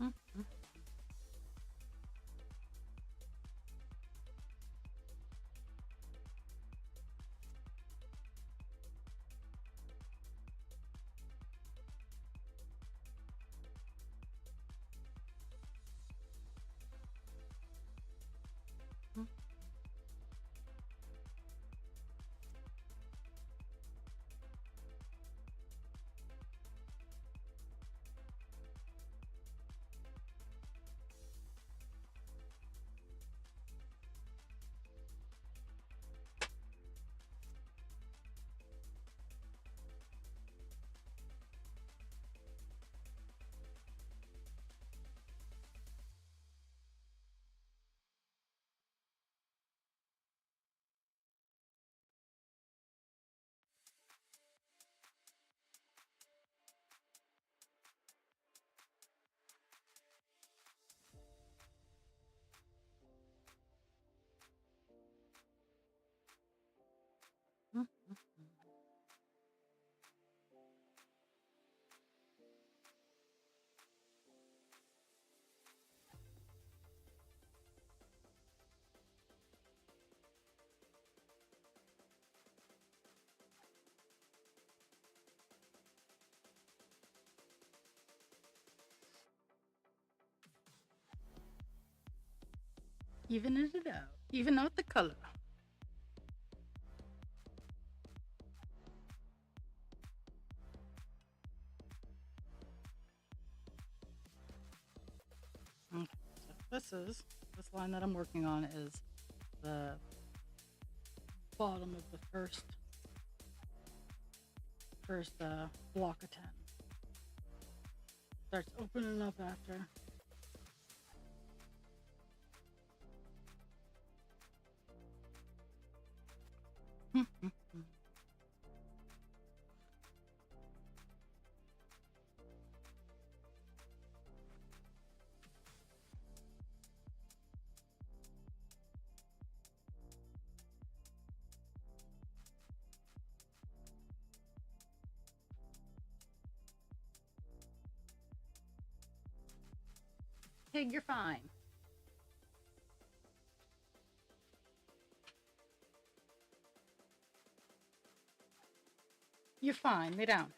Mhm. Mhm. Even it out. Even out the color. Okay. So this line that I'm working on is the bottom of the first block of 10. Starts opening up after. Pig, you're fine. You're fine. Lay down.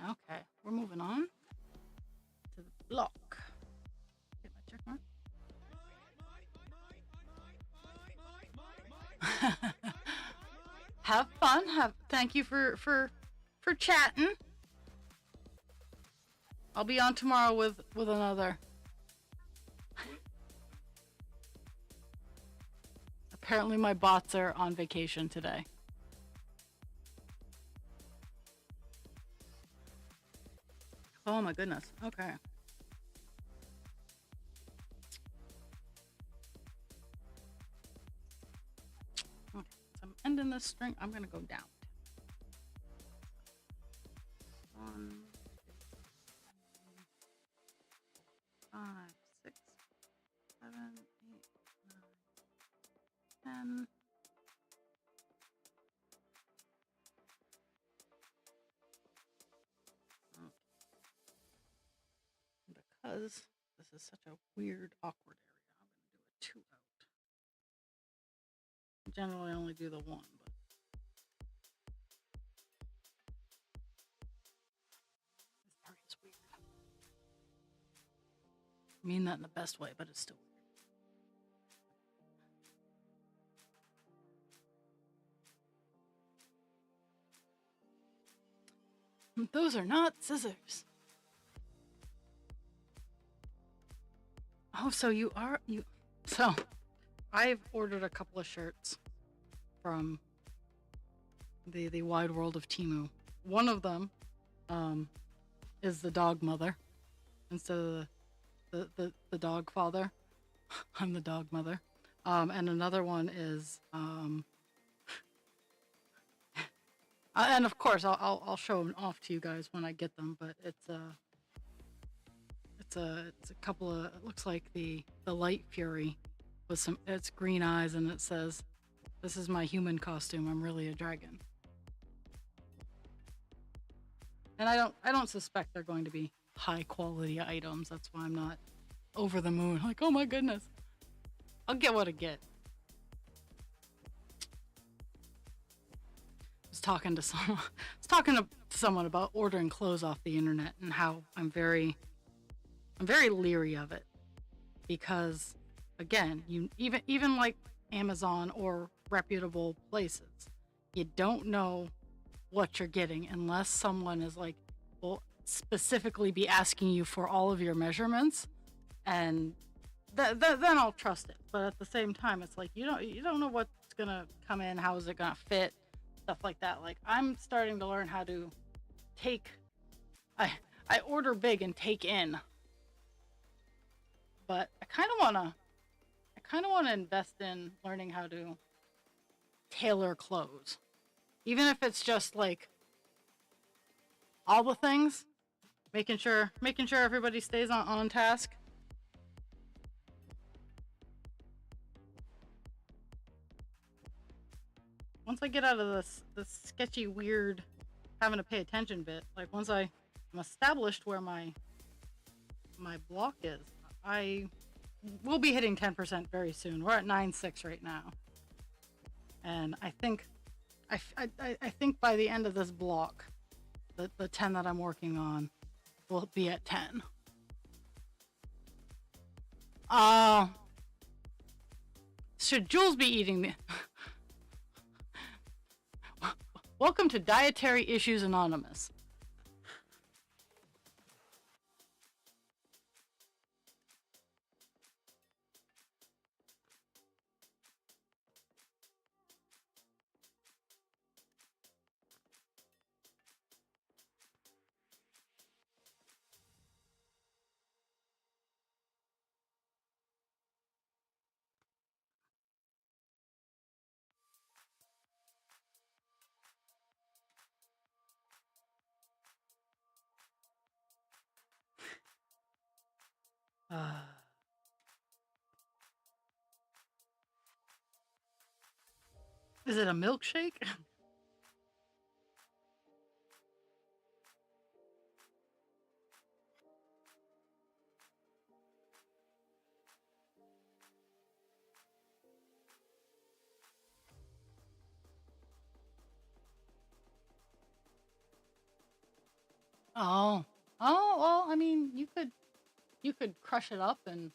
Okay, we're moving on to the block. Get my check mark. Have fun. Thank you for chatting. I'll be on tomorrow with another. Apparently my bots are on vacation today. Oh my goodness. Okay. Okay. So I'm ending this string. I'm gonna go down. 1, 5, 6, 7, 8, 9, 10. Because this is such a weird, awkward area, I'm going to do a 2 out. Generally, I only do the 1, but this part is weird. I mean that in the best way, but it's still weird. Those are not scissors. Oh, so you are you. So I've ordered a couple of shirts from the wide world of Temu. One of them um, is the dog mother instead of the dog father. I'm the dog mother. And another one is and of course I'll show them off to you guys when I get them. But it's a couple of, it looks like the Light Fury with some, it's green eyes, and it says, "This is my human costume. I'm really a dragon." And I don't suspect they're going to be high quality items. That's why I'm not over the moon. Like, oh my goodness, I'll get what I get. I was talking to someone about ordering clothes off the internet and how I'm very leery of it, because again, you even like Amazon or reputable places, you don't know what you're getting unless someone is like, will specifically be asking you for all of your measurements, and then I'll trust it. But at the same time, it's like you don't know what's gonna come in, how is it gonna fit, stuff like that. Like, I'm starting to learn how to take, I order big and take in, but I kind of want to invest in learning how to tailor clothes, even if it's just like all the things, making sure everybody stays on task. Once I get out of this sketchy, weird, having to pay attention bit, like once I'm established where my block is, I will be hitting 10% very soon. We're at 9.6 right now, and I think by the end of this block, the 10 that I'm working on will be at 10. Should Jules be eating the? Welcome to Dietary Issues Anonymous. Is it a milkshake? Oh, well, I mean, you could crush it up and.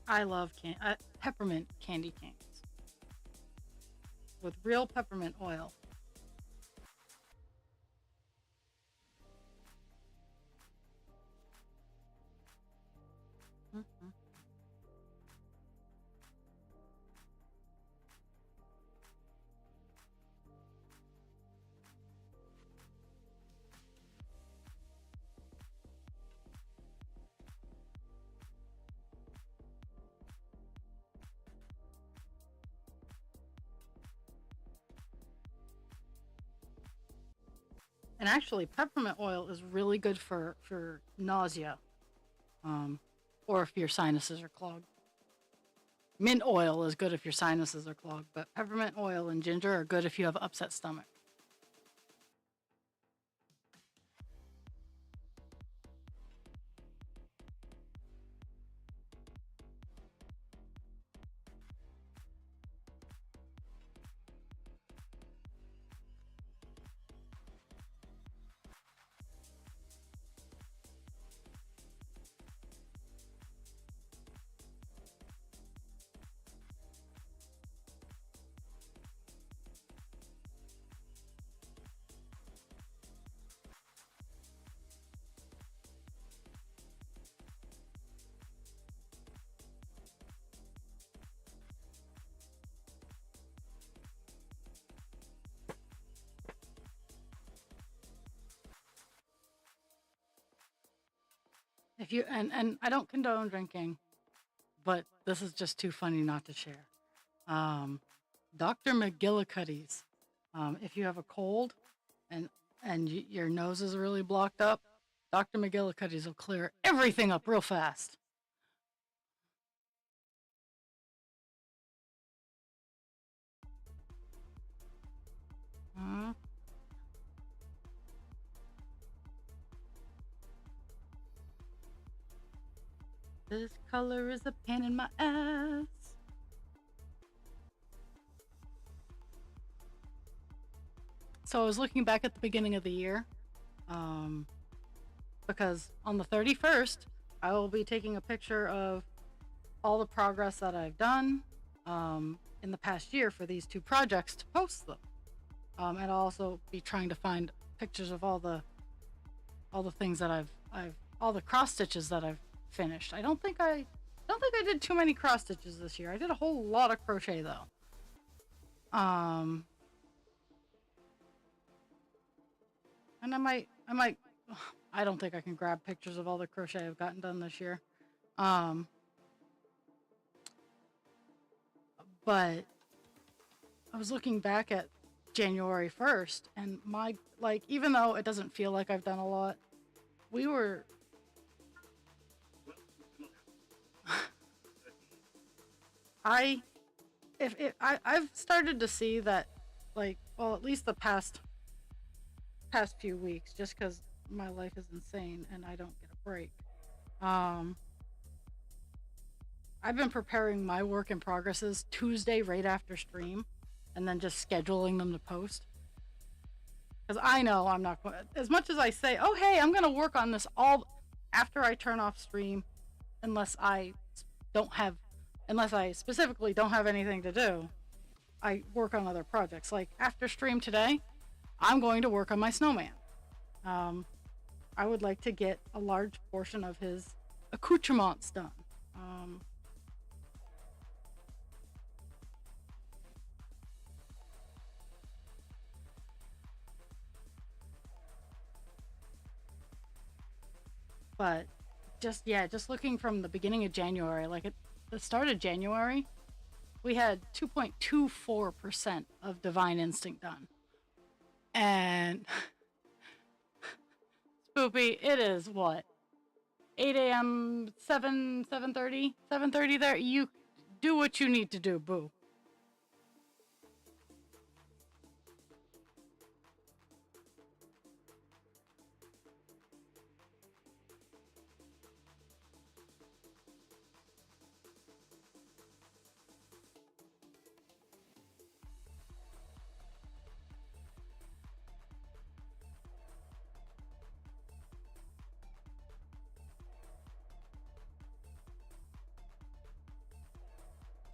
I love peppermint candy canes with real peppermint oil. Mhm. And actually, peppermint oil is really good for nausea, um, or if your sinuses are clogged. Mint oil is good if your sinuses are clogged, but peppermint oil and ginger are good if you have upset stomach. If you and I don't condone drinking, but this is just too funny not to share. Um, Dr. McGillicuddy's. If you have a cold and your nose is really blocked up, Dr. McGillicuddy's will clear everything up real fast. Uh, this color is a pain in my ass. So I was looking back at the beginning of the year, because on the 31st, I will be taking a picture of all the progress that I've done in the past year for these two projects to post them. And I'll also be trying to find pictures of all the things that I've all the cross stitches that I've finished. I don't think I did too many cross stitches this year. I did a whole lot of crochet though. And I might I don't think I can grab pictures of all the crochet I've gotten done this year. But I was looking back at January 1st and my, like, even though it doesn't feel like I've done a lot, we were I've started to see that, like, well, at least the past few weeks, just because my life is insane and I don't get a break. I've been preparing my work in progresses Tuesday right after stream, and then just scheduling them to post. Because I know I'm not going. As much as I say, "Oh, hey, I'm going to work on this all after I turn off stream," unless I specifically don't have anything to do, I work on other projects. Like after stream today, I'm going to work on my snowman. I would like to get a large portion of his accoutrements done. But just looking from the beginning of January, like at the start of January, we had 2.24% of Divine Instinct done. And Spoopy, it is what? 8 a.m., 7:30 there. You do what you need to do, boo.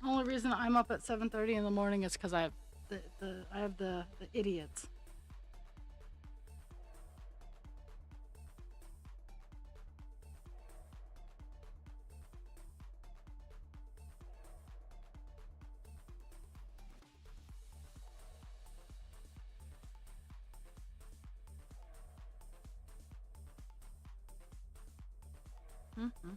Only reason I'm up at 7:30 in the morning is because I have the idiots. Mm-hmm.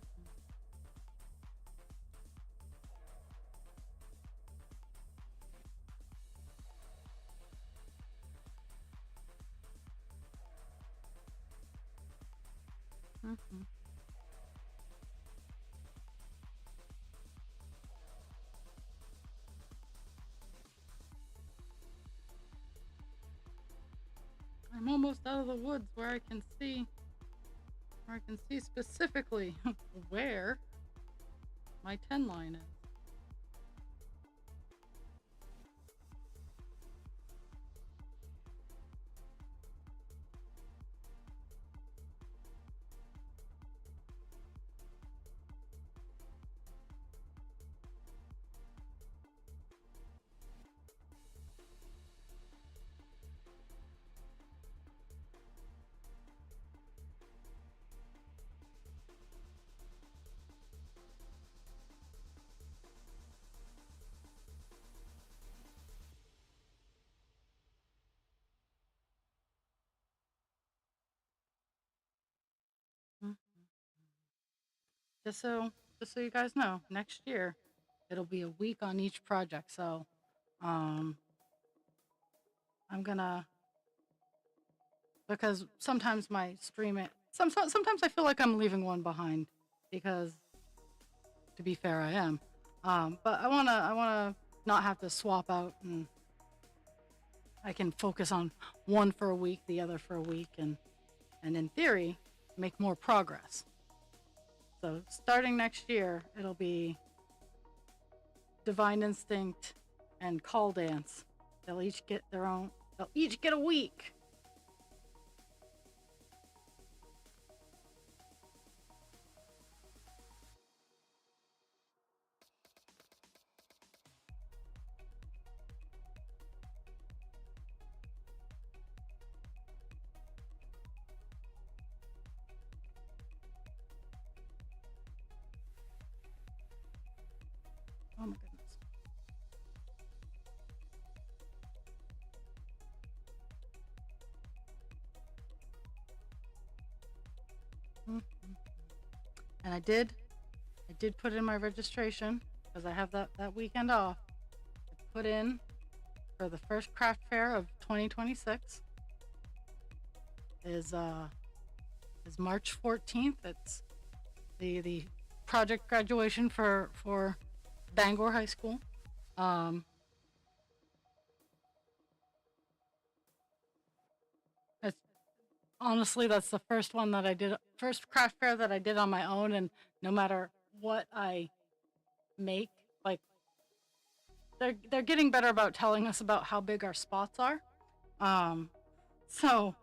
Mm-hmm. I'm almost out of the woods where I can see specifically where my 10 line is. just so just so you guys know, next year it'll be a week on each project. So um, I'm gonna because sometimes my streaming sometimes I feel like I'm leaving one behind because to be fair I am. But I wanna not have to swap out and I can focus on one for a week, the other for a week, and in theory make more progress. So starting next year, it'll be Divine Instinct and Call Dance. They'll each get their own. They'll each get a week. Oh my goodness. Mhm. And I did put in my registration because I have that weekend off. I put in for the first craft fair of 2026 is March 14th. It's the project graduation for Bangor High School. Um, it's honestly that's the first one that I did, first craft fair that I did on my own, and no matter what I make, like they're getting better about telling us about how big our spots are. Um, so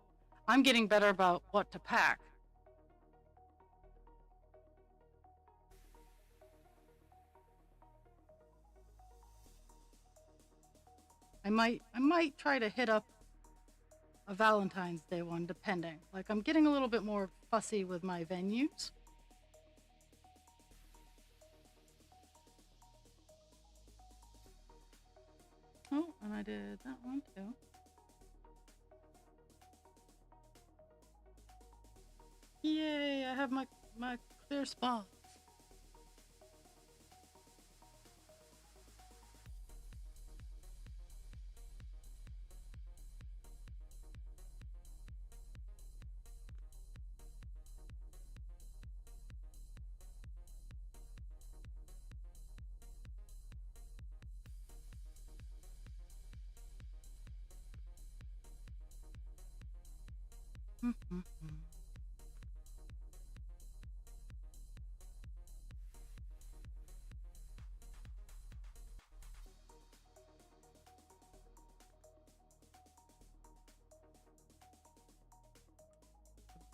I'm getting better about what to pack. I might try to hit up a Valentine's Day one, depending. Like I'm getting a little bit more fussy with my venues. Oh, and I did that one too. Yay! I have my clear spots.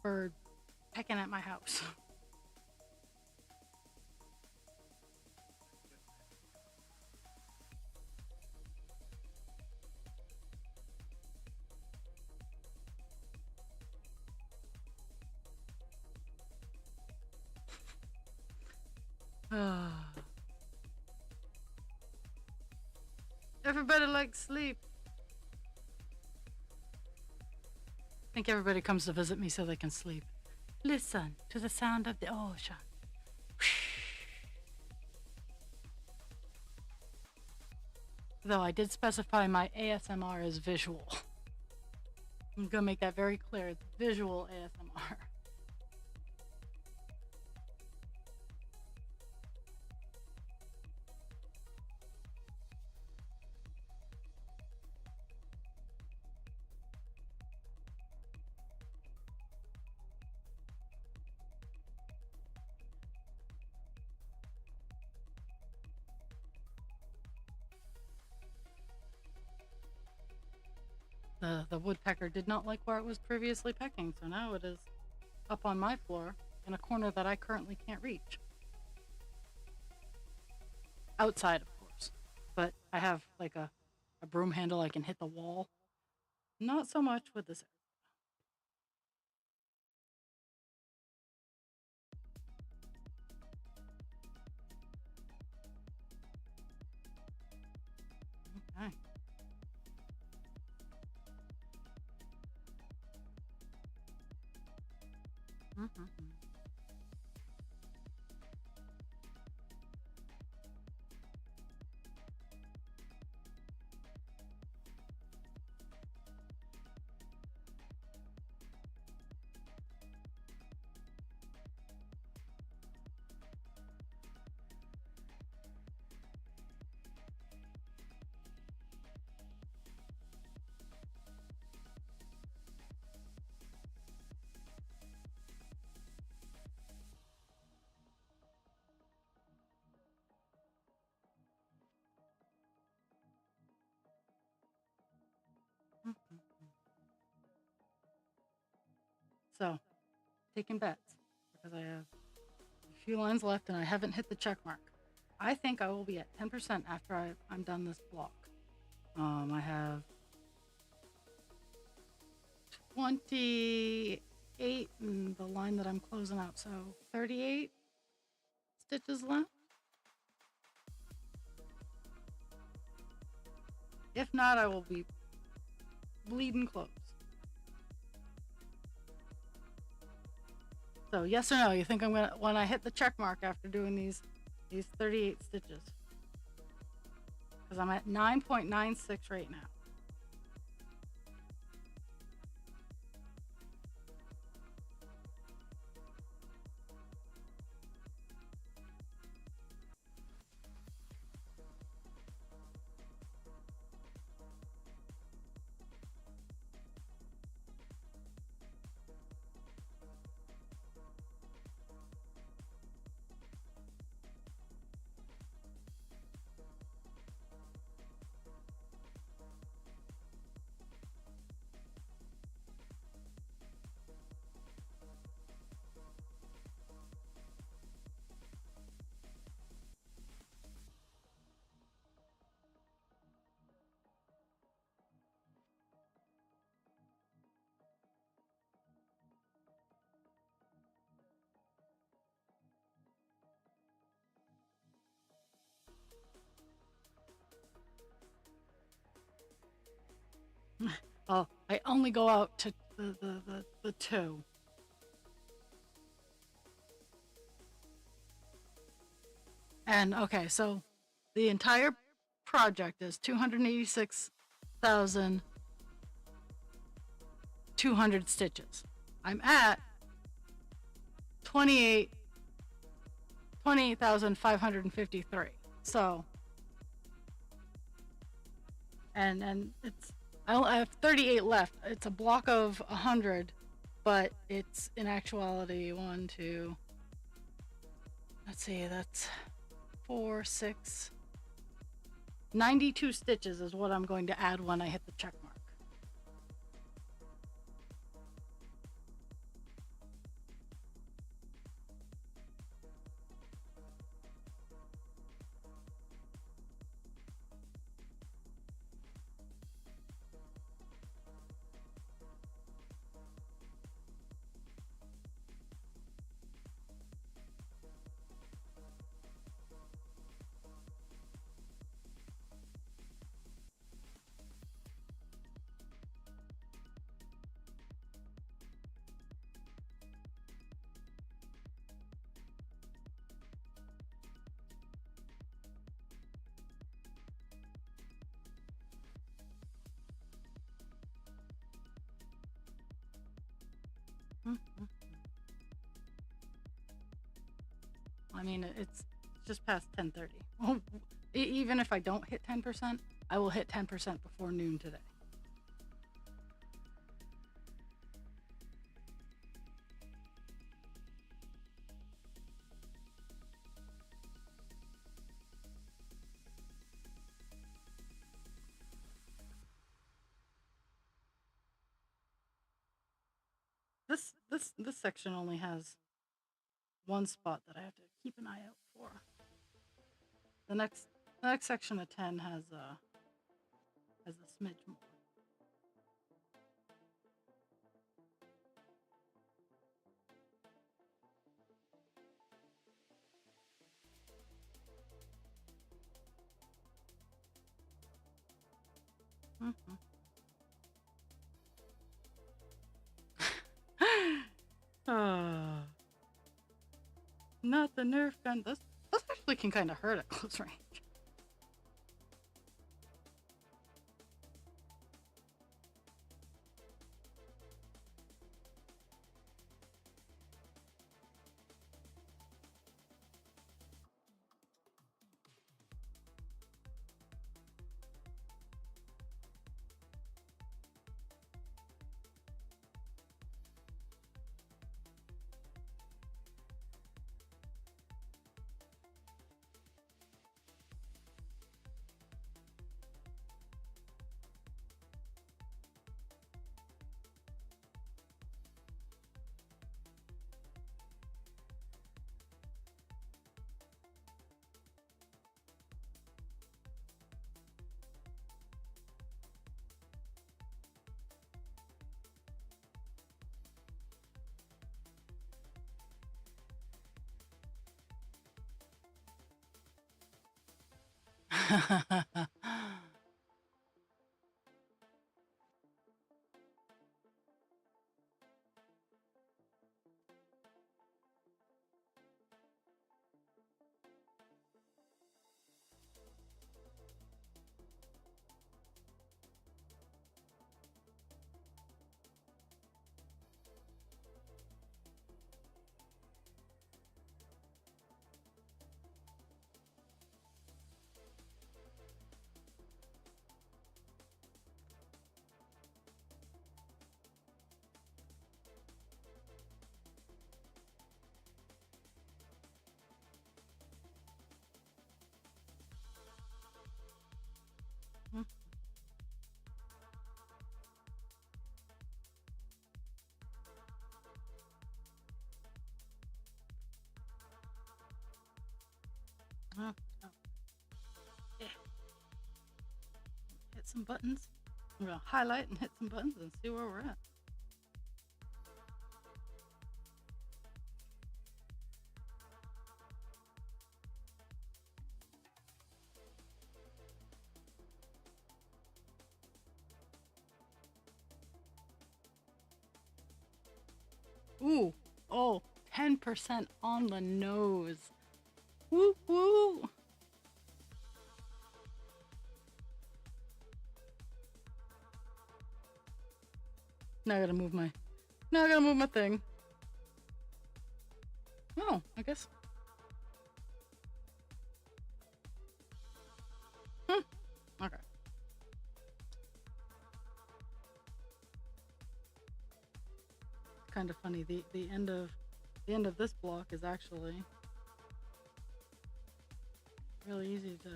Bird pecking at my house. Everybody likes sleep. I think everybody comes to visit me so they can sleep. Listen to the sound of the ocean. Though I did specify my ASMR is visual. I'm gonna make that very clear. It's visual ASMR. The woodpecker did not like where it was previously pecking, so now it is up on my floor in a corner that I currently can't reach. Outside, of course. But I have like a broom handle I can hit the wall. Not so much with this. Okay. Mm-hmm. So, taking bets because I have a few lines left and I haven't hit the check mark. I think I will be at 10% after I'm done this block. I have 28 in the line that I'm closing out, so 38 stitches left. If not, I will be bleeding close. So yes or no, you think I'm gonna, when I hit the check mark after doing these 38 stitches? Because I'm at 9.96 right now. Oh, I only go out to the 2. And okay, so the entire project is 286,200 stitches. I'm at 28,553. So, and it's, I have 38 left. It's a block of 100, but it's in actuality 1, 2. Let's see, that's 4, 6, 92 stitches is what I'm going to add when I hit the check mark. I mean, it's just past 10:30. Well, even if I don't hit 10%, I will hit 10% before noon today. This section only has one spot that I have to keep an eye out for. The next section of 10 has a smidge more. Not the Nerf gun. This actually can kind of hurt at close range. Oh, oh, yeah. Hit some buttons. I'm gonna highlight and hit some buttons and see where we're at. Ooh, oh, 10% on the nose. Woo woo. Now I gotta move my, now I gotta move my thing. Oh, I guess. Okay. Kind of funny. The end of this block is actually really easy to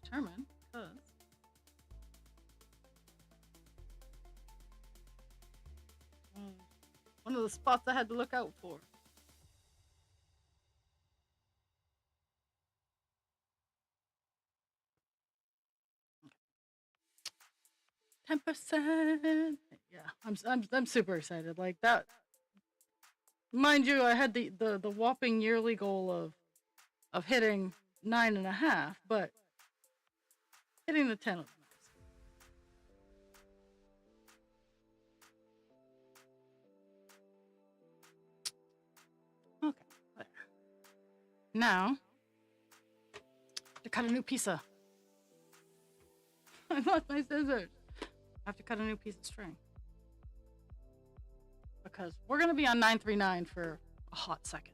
determine because one of the spots I had to look out for. %. Yeah, I'm super excited. Like that. Mind you, I had the whopping yearly goal of hitting 9.5, but hitting the 10 was nice. Okay, there. Now to cut a new piece of. I lost my scissors. I have to cut a new piece of string because we're gonna be on 939 for a hot second.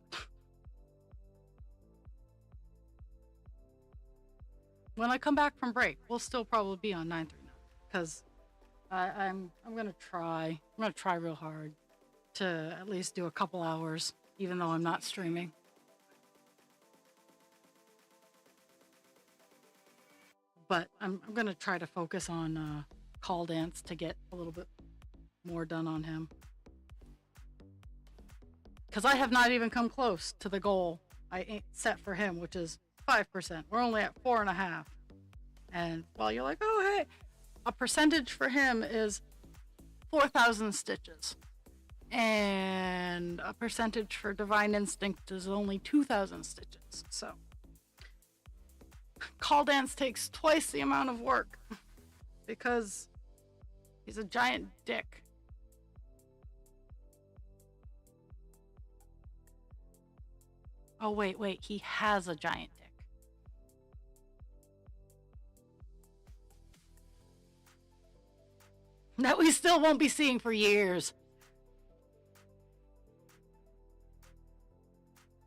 When I come back from break, we'll still probably be on 939 because I'm gonna try. I'm gonna try real hard to at least do a couple hours, even though I'm not streaming. But I'm gonna try to focus on call dance to get a little bit more done on him. Because I have not even come close to the goal I set for him, which is 5%. We're only at 4.5. And while you're like, oh, hey, a percentage for him is 4,000 stitches. And a percentage for Divine Instinct is only 2,000 stitches. So call dance takes twice the amount of work because he's a giant dick. Oh, wait, he has a giant dick. That we still won't be seeing for years.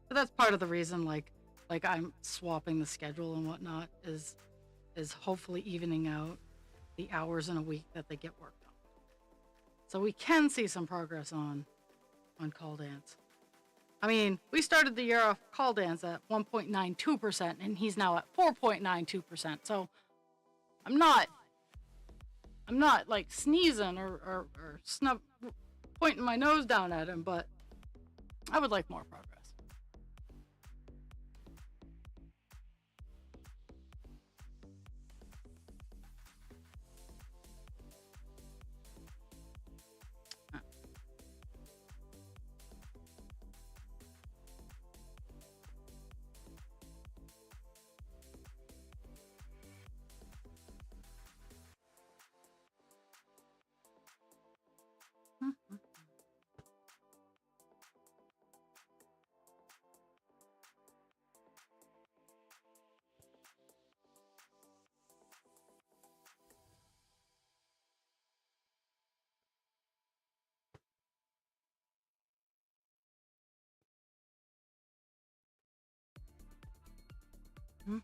But that's part of the reason, like I'm swapping the schedule and whatnot is hopefully evening out the hours in a week that they get worked on. So we can see some progress on call dance. I mean, we started the year off call dance at 1.92%, and he's now at 4.92%. So I'm not like sneezing or pointing my nose down at him, but I would like more progress. Mhm. Mhm.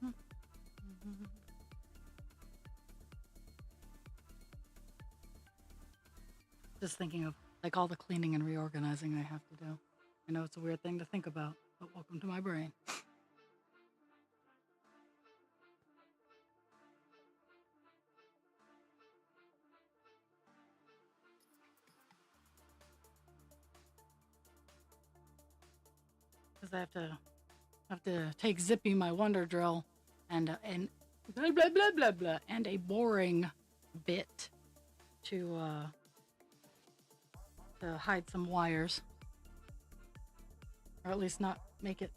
Mhm. Just thinking of like all the cleaning and reorganizing I have to do. I know it's a weird thing to think about, but welcome to my brain. Because I have to take Zippy my wonder drill and blah blah blah blah blah and a boring bit to hide some wires, or at least not make it,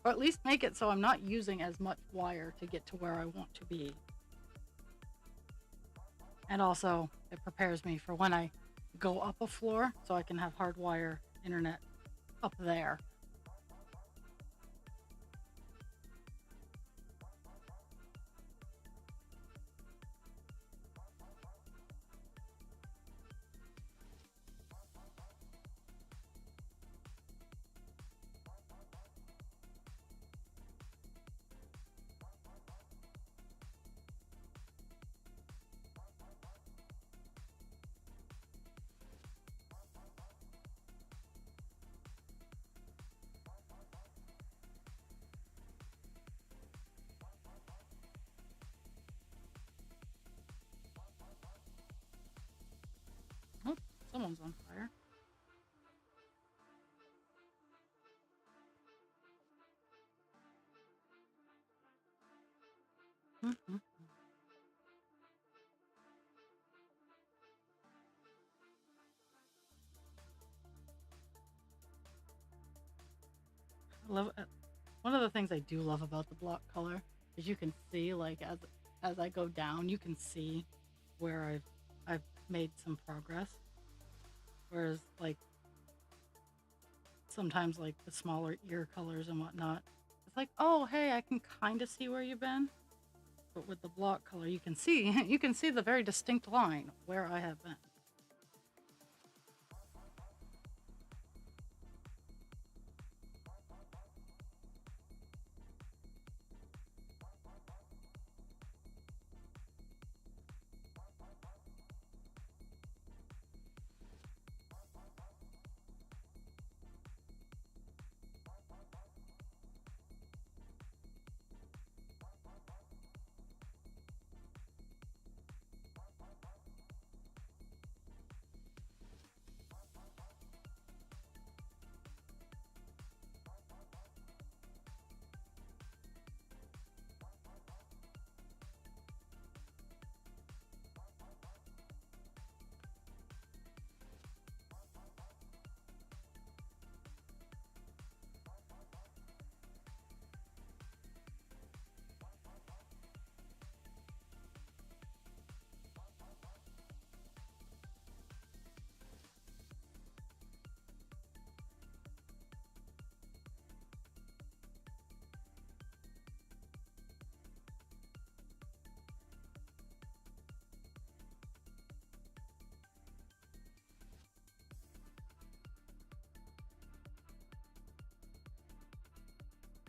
or at least make it so I'm not using as much wire to get to where I want to be. And also, it prepares me for when I go up a floor so I can have hardwire internet up there. Oh, someone's on fire. Mhm. I love one of the things I do love about the block color is you can see like as I go down, you can see where I've made some progress. Whereas like sometimes like the smaller ear colors and whatnot, it's like, oh hey, I can kind of see where you've been. But with the block color, you can see you can see the very distinct line where I have been.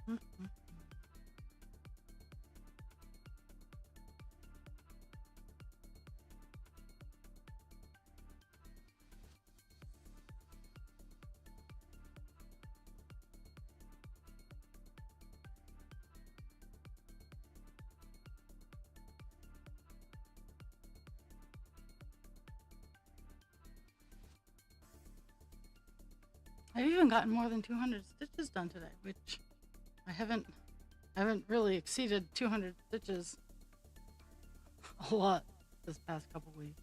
Mhm. I've even gotten more than 200 stitches done today, which I haven't really exceeded 200 stitches a lot this past couple weeks.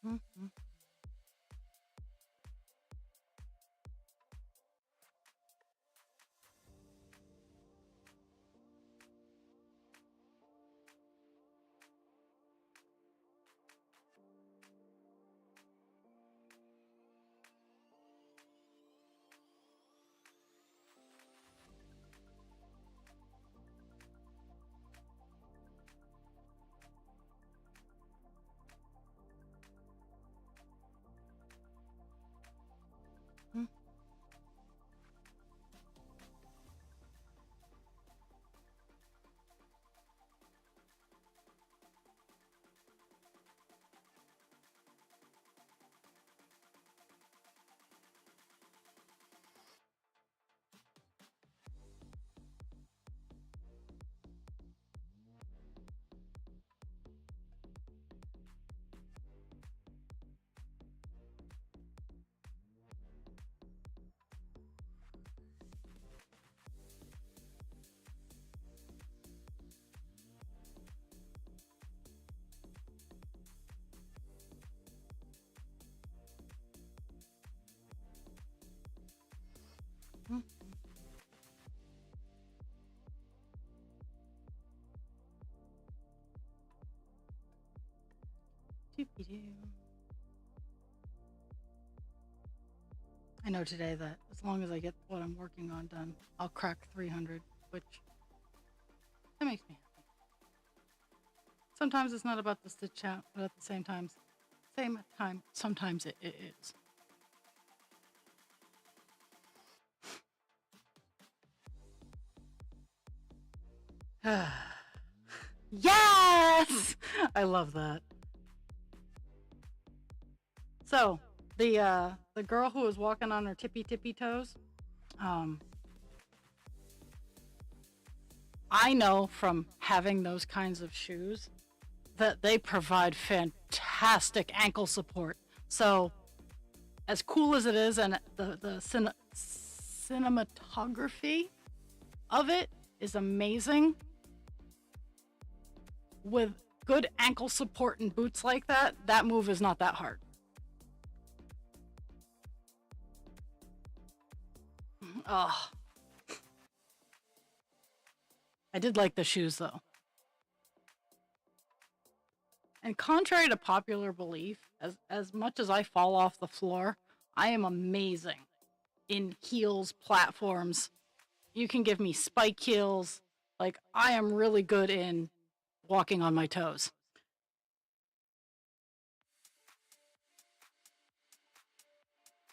Mm-hmm. Mm-hmm. I know today that as long as I get what I'm working on done, I'll crack 300, which that makes me happy. Sometimes it's not about the stitch count, but at the same time, sometimes it is. Yes! I love that. So, the girl who was walking on her tippy toes, I know from having those kinds of shoes that they provide fantastic ankle support. So, as cool as it is, and the cinematography of it is amazing. With good ankle support and boots like that, that move is not that hard. Oh, I did like the shoes though. And contrary to popular belief, as much as I fall off the floor, I am amazing in heels, platforms. You can give me spike heels. Like, I am really good in walking on my toes.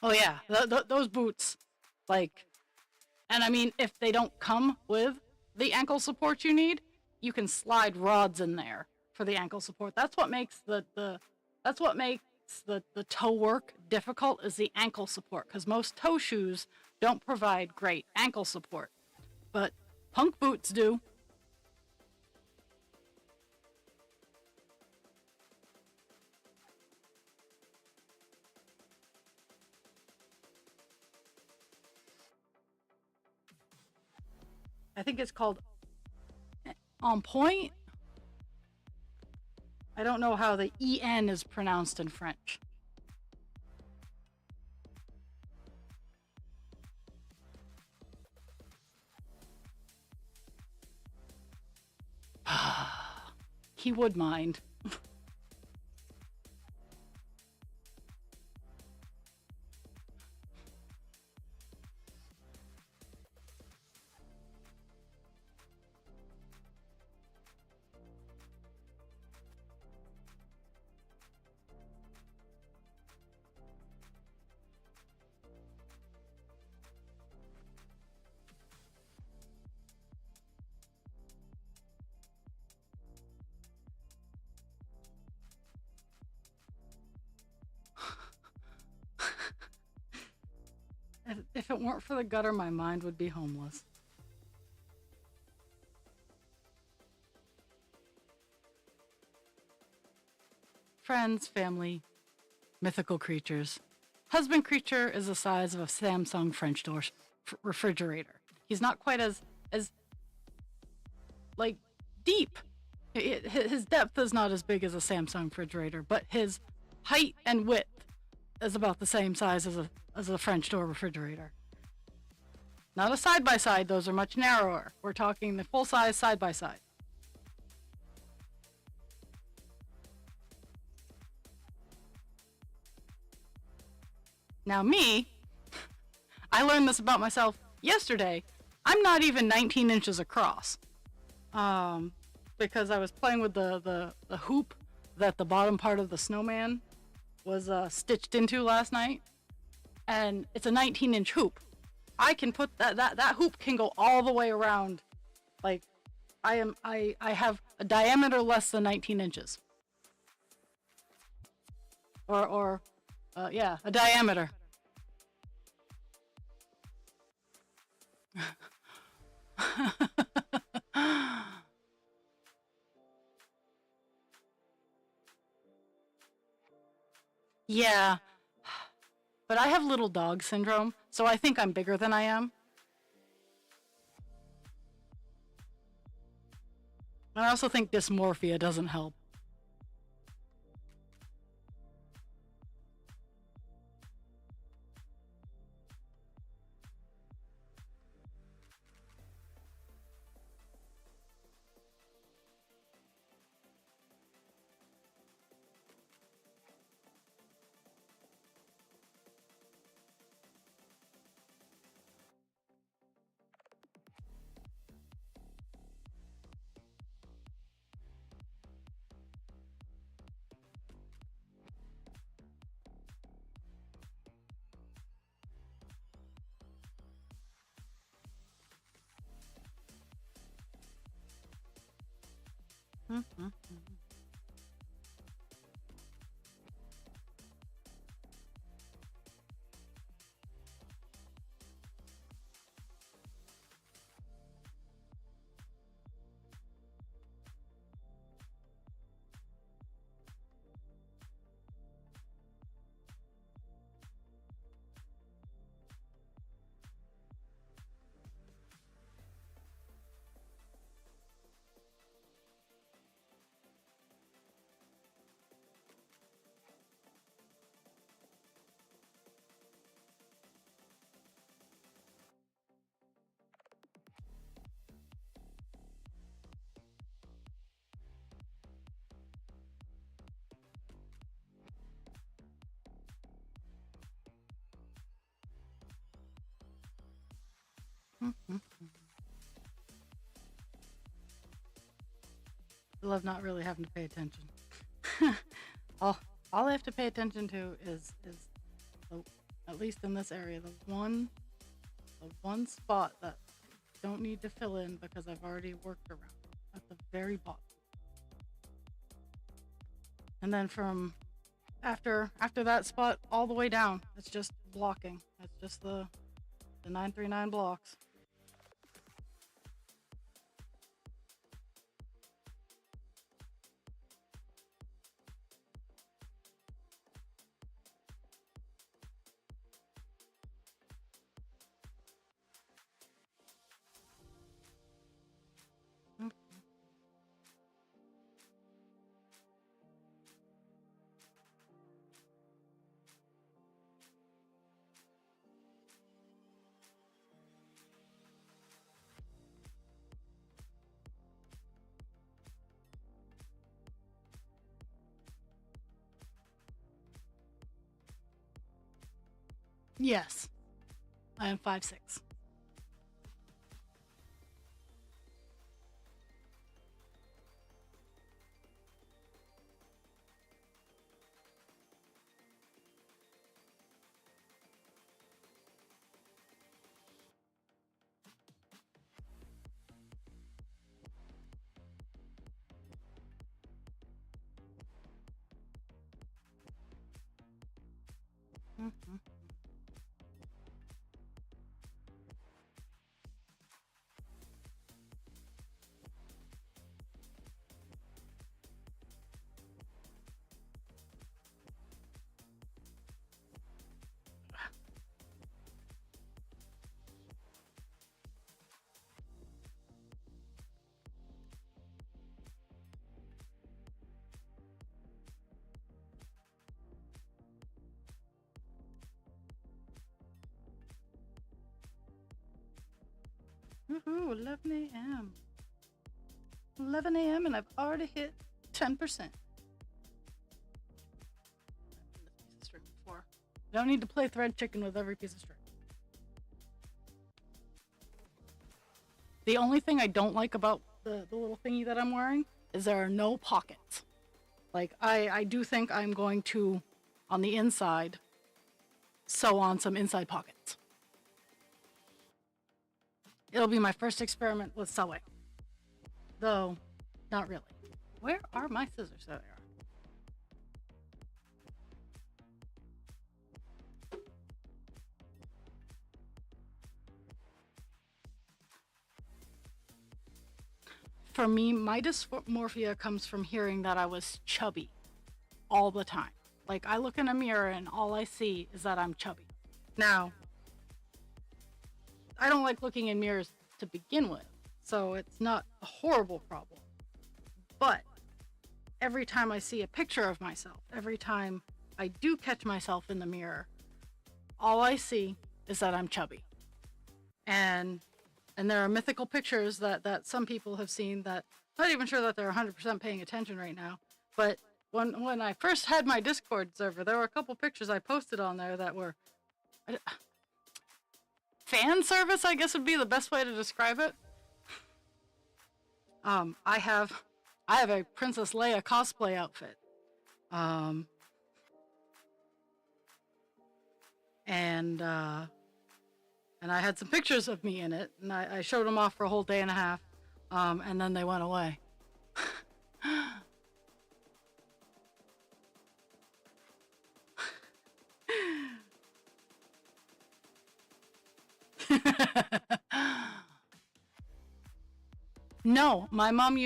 Oh yeah, those boots, like, and I mean, if they don't come with the ankle support you need, you can slide rods in there for the ankle support. That's what makes the toe work difficult, is the ankle support, because most toe shoes don't provide great ankle support, but punk boots do. I think it's called On Point. I don't know how the EN is pronounced in French. He would mind. If it weren't for the gutter, my mind would be homeless. friends, family, mythical creatures. Husband creature is the size of a Samsung French door refrigerator. He's not quite as like deep. His depth is not as big as a Samsung refrigerator, but his height and width is about the same size as a French door refrigerator. Not a side by side; those are much narrower. We're talking the full size side by side. Now me, I learned this about myself yesterday. I'm not even 19 inches across. Because I was playing with the hoop that the bottom part of the snowman was stitched into last night. And it's a 19-inch hoop. I can put that hoop can go all the way around. Like, I have a diameter less than 19 inches. Yeah, a diameter. Yeah, but I have little dog syndrome, so I think I'm bigger than I am. And I also think dysmorphia doesn't help. Mm-hmm. Mm-hmm. I love not really having to pay attention. all all I have to pay attention to is the, at least in this area, the one spot that I don't need to fill in because I've already worked around at the very bottom. And then from after that spot all the way down, it's just blocking. It's just the 939 blocks. Mm. Yes, I am 5'6". Mm-hmm. Woohoo, 11 a.m. 11 a.m. and I've already hit 10%. Before. I don't need to play thread chicken with every piece of string. The only thing I don't like about the little thingy that I'm wearing is there are no pockets. Like, I do think I'm going to, on the inside, sew on some inside pockets. It'll be my first experiment with sewing. Though, not really. Where are my scissors? There they are. For me, my dysmorphia comes from hearing that I was chubby all the time. Like, I look in a mirror and all I see is that I'm chubby. Now, I don't like looking in mirrors to begin with, so it's not a horrible problem. But every time I see a picture of myself, every time I do catch myself in the mirror, all I see is that I'm chubby. And there are mythical pictures that some people have seen that I'm not even sure that they're 100% paying attention right now. But when I first had my Discord server, there were a couple pictures I posted on there that were fan service, I guess would be the best way to describe it. I have a Princess Leia cosplay outfit. And I had some pictures of me in it, and I showed them off for a whole day and a half, and then they went away. No, my mom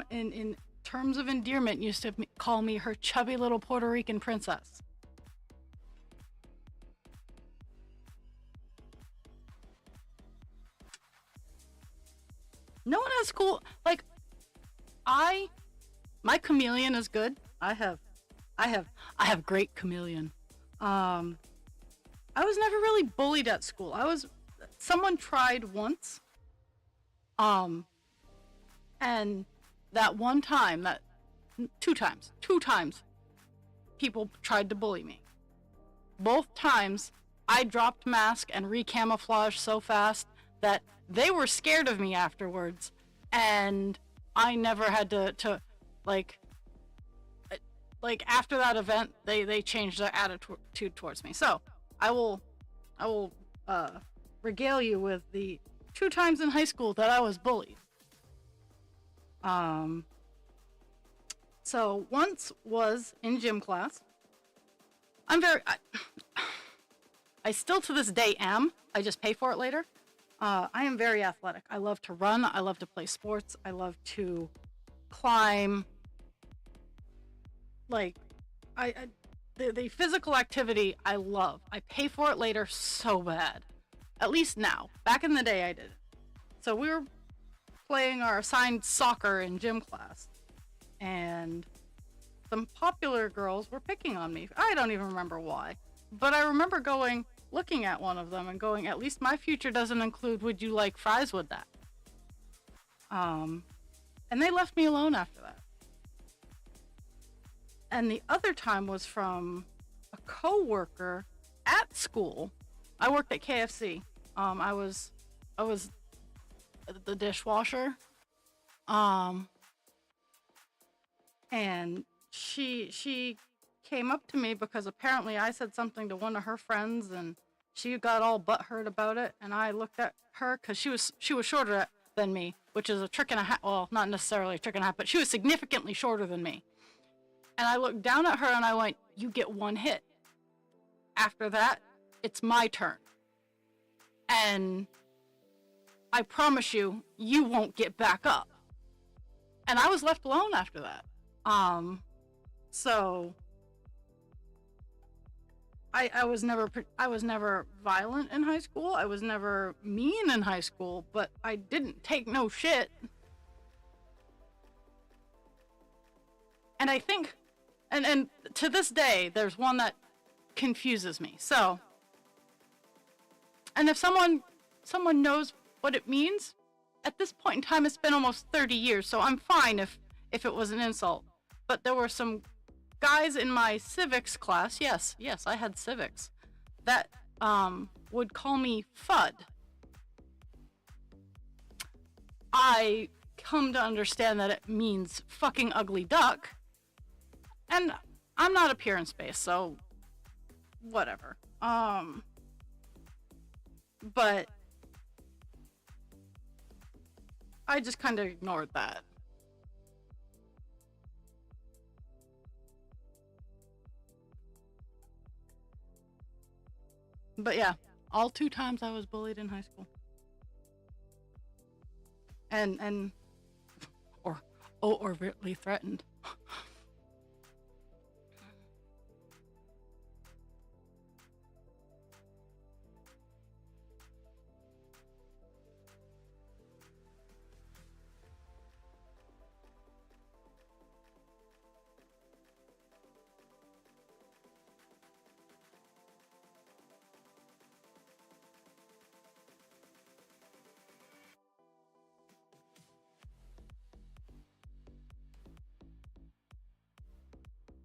in terms of endearment used to call me her chubby little Puerto Rican princess. No one has cool, like, my chameleon is good. I have great chameleon. I was never really bullied at school. Someone tried once. And that one time, two times, people tried to bully me. Both times, I dropped mask and recamouflaged so fast that they were scared of me afterwards, and I never had to like after that event, they changed their attitude towards me. So I will regale you with the 2 times in high school that I was bullied. So once was in gym class. I still to this day am. I just pay for it later. I am very athletic. I love to run. I love to play sports. I love to climb. Like, the physical activity I love. I pay for it later so bad. At least now. Back in the day, I did. So we were playing our assigned soccer in gym class, and some popular girls were picking on me. I don't even remember why, but I remember looking at one of them and going, at least my future doesn't include, would you like fries with that? And they left me alone after that. And the other time was from a co-worker at school. I worked at KFC. I was the dishwasher. And she came up to me because apparently I said something to one of her friends, and she got all butthurt about it. And I looked at her because she was shorter than me, which is a trick and a half. Well, not necessarily a trick and a half, but she was significantly shorter than me. And I looked down at her and I went, "You get one hit. After that, it's my turn. And I promise you, you won't get back up." And I was left alone after that. So I was never violent in high school. I was never mean in high school, but I didn't take no shit. And I think, and to this day, there's one that confuses me. So, and if someone knows what it means. At this point in time, it's been almost 30 years, so I'm fine if it was an insult. But there were some guys in my civics class, yes, I had civics, that would call me FUD. I come to understand that it means fucking ugly duck, and I'm not appearance based, so whatever. But I just kind of ignored that. But yeah, all 2 times I was bullied in high school. And or overtly threatened.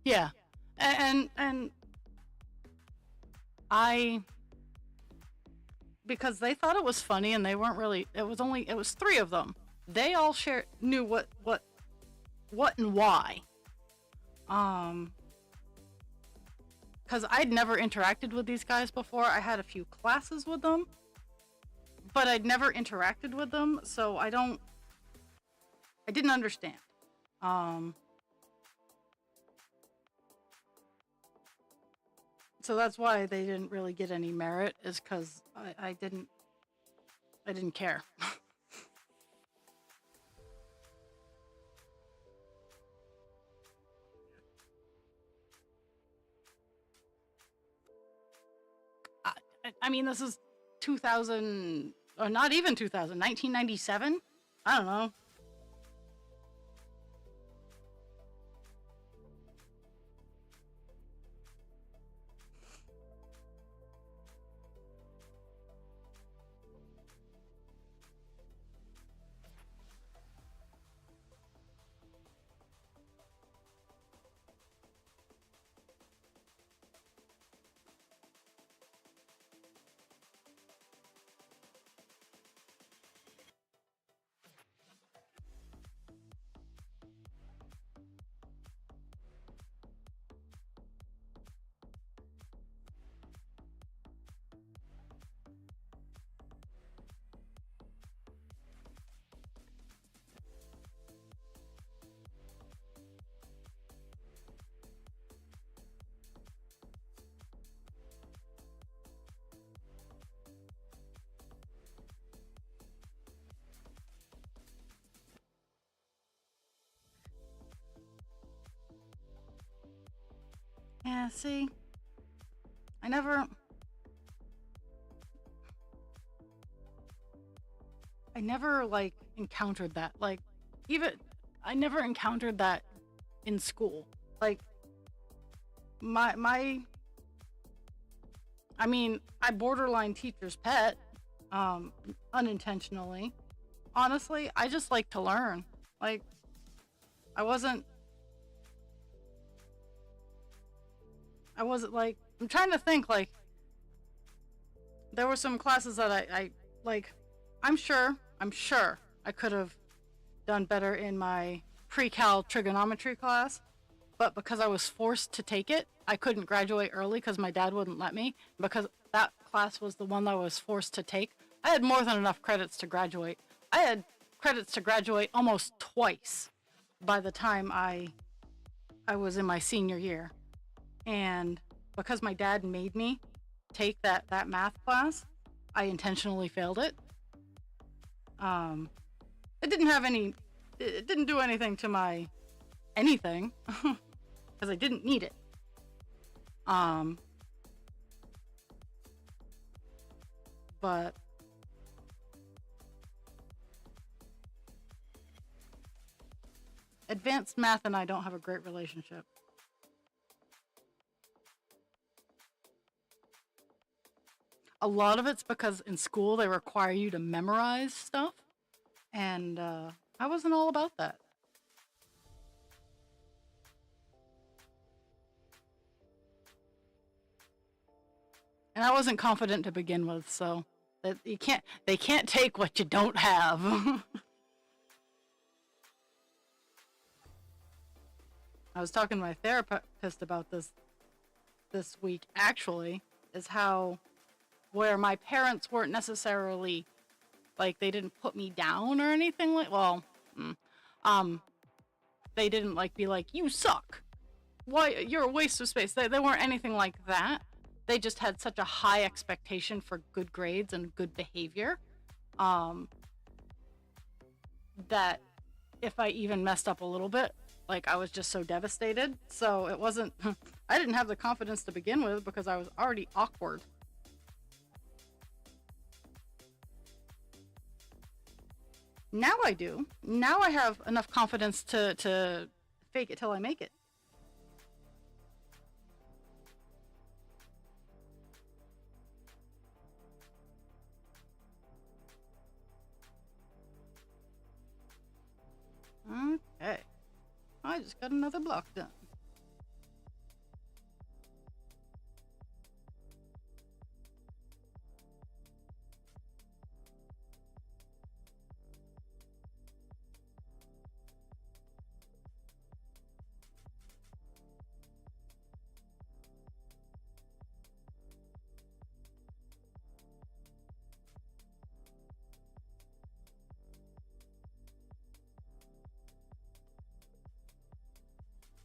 Yeah. And I, because they thought it was funny and they weren't really, it was 3 of them. They all knew what and why. Because I'd never interacted with these guys before. I had a few classes with them, but I'd never interacted with them, so I didn't understand. So that's why they didn't really get any merit, is because I didn't care. I mean, this is 2000, or not even 2000, 1997? I don't know. Yeah, see, I never, like, encountered that. Like, even, I never encountered that in school. Like, my, I mean, I borderline teacher's pet, unintentionally. Honestly, I just like to learn. Like, I wasn't, like, I'm trying to think, like, there were some classes that I like, I'm sure I could have done better in my pre-cal trigonometry class, but because I was forced to take it, I couldn't graduate early because my dad wouldn't let me, because that class was the one that I was forced to take. I had more than enough credits to graduate. I had credits to graduate almost twice by the time I was in my senior year. And because my dad made me take that math class, I intentionally failed it. It didn't do anything to my anything because I didn't need it. But advanced math and I don't have a great relationship. A lot of it's because in school they require you to memorize stuff, and I wasn't all about that. And I wasn't confident to begin with, so that they can't take what you don't have. I was talking to my therapist about this week actually, is how where my parents weren't necessarily like they didn't put me down or anything like mm, um they didn't like be like you suck. Why you're a waste of space. They weren't anything like that. They just had such a high expectation for good grades and good behavior um that if I even messed up a little bit, like I was just so devastated. So it wasn't I didn't have the confidence to begin with because I was already awkward. Now I do. Now I have enough confidence to fake it till I make it. Okay. I just got another block done.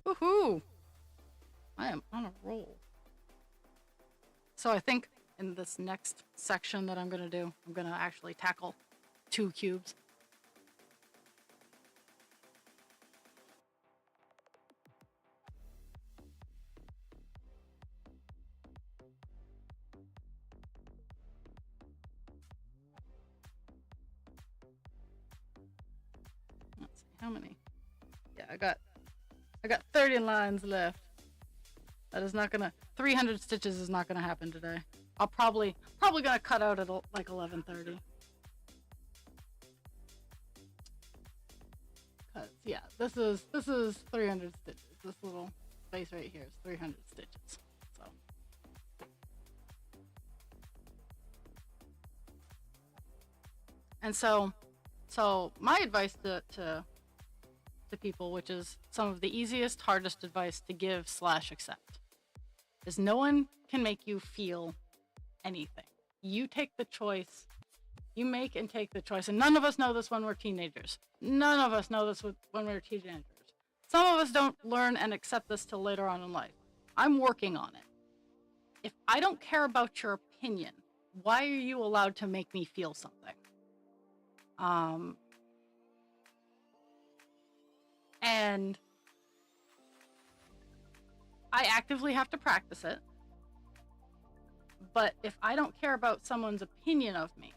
Woohoo! I am on a roll. So I think in this next section that I'm going to do, I'm going to actually tackle 2 cubes. Let's see, how many? Yeah, I got 30 lines left. That is not gonna 300 stitches is not gonna happen today. I'll probably gonna cut out at like 11:30. Cause yeah, this is 300 stitches. This little space right here is 300 stitches. So and so my advice to people, which is some of the easiest, hardest advice to give / accept, is no one can make you feel anything. You take the choice. You make and take the choice. And none of us know this when we're teenagers. None of us know this when we're teenagers. Some of us don't learn and accept this till later on in life. I'm working on it. If I don't care about your opinion, why are you allowed to make me feel something? And I actively have to practice it. But if I don't care about someone's opinion of me,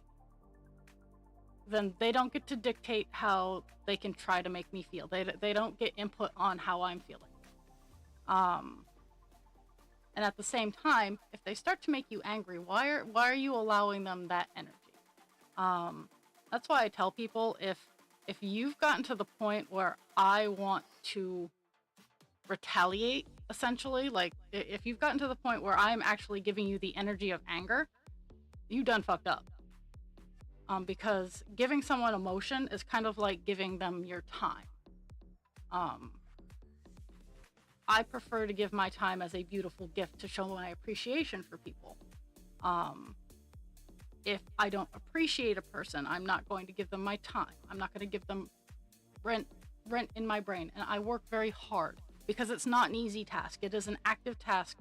then they don't get to dictate how they can try to make me feel. They don't get input on how I'm feeling. And at the same time, if they start to make you angry, why are you allowing them that energy? That's why I tell people if you've gotten to the point where I want to retaliate, essentially, like if you've gotten to the point where I'm actually giving you the energy of anger, you done fucked up. Because giving someone emotion is kind of like giving them your time. I prefer to give my time as a beautiful gift to show my appreciation for people. If I don't appreciate a person, I'm not going to give them my time. I'm not going to give them rent in my brain. And I work very hard because it's not an easy task. It is an active task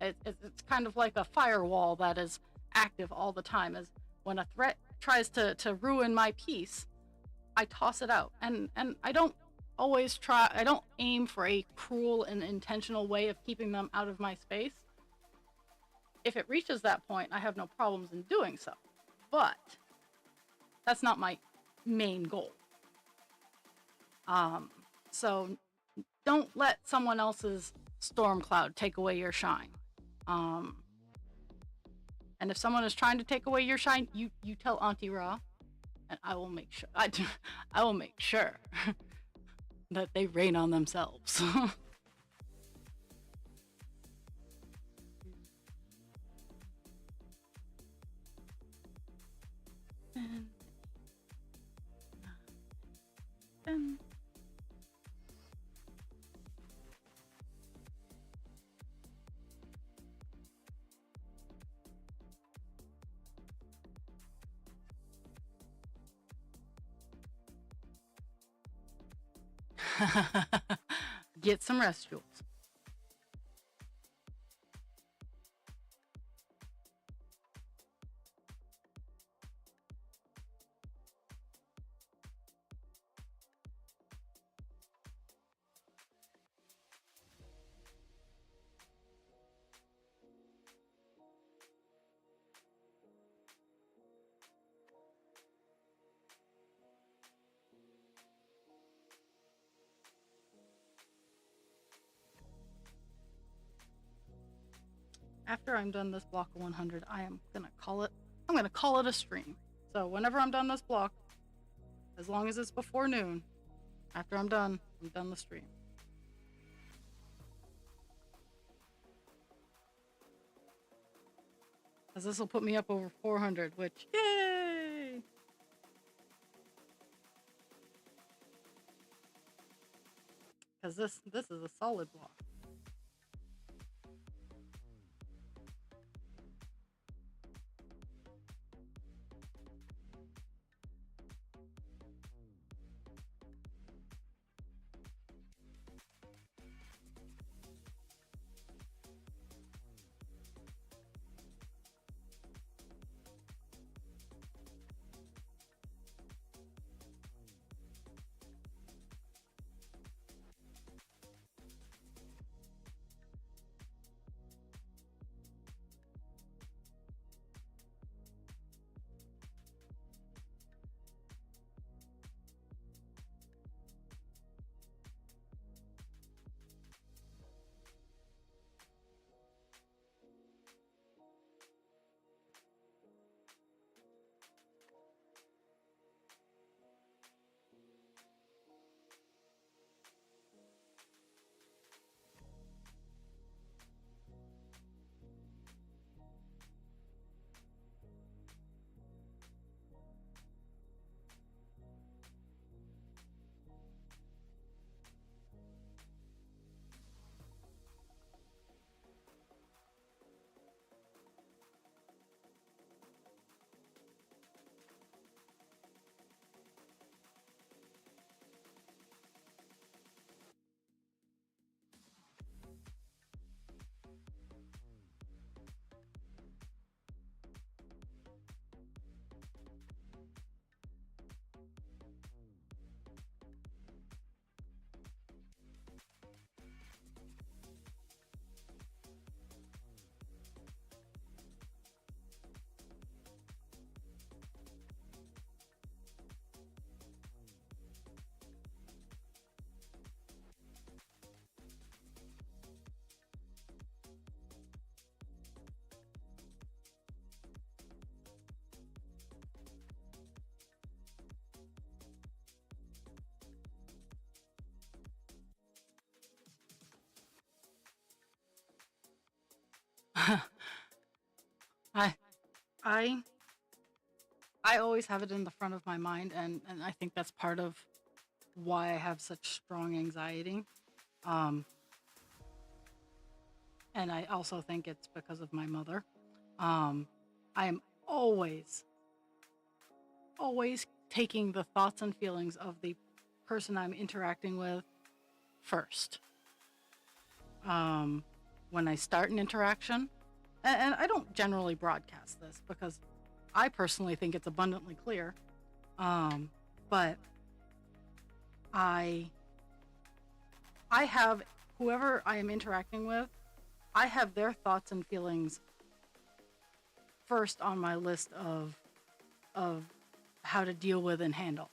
it's kind of like a firewall that is active all the time. As when a threat tries to ruin my peace, I toss it out. And I don't aim for a cruel and intentional way of keeping them out of my space. If it reaches that point, I have no problems in doing so. But that's not my main goal. So don't let someone else's storm cloud take away your shine. And if someone is trying to take away your shine, you tell Auntie Ra, and I will make sure I will make sure that they rain on themselves. And, and get some rest, Jules. After I'm done this block of 100, I'm gonna call it a stream. So whenever I'm done this block, as long as it's before noon, after I'm done the stream. Because this will put me up over 400, which, yay! Because this is a solid block. I I I always have it in the front of my mind, and I think that's part of why I have such strong anxiety. Um, and I also think it's because of my mother. Um, I am always taking the thoughts and feelings of the person I'm interacting with first. Um, when I start an interaction, and I don't generally broadcast this because I personally think it's abundantly clear. But I I have whoever I am interacting with, I have their thoughts and feelings first on my list of how to deal with and handle.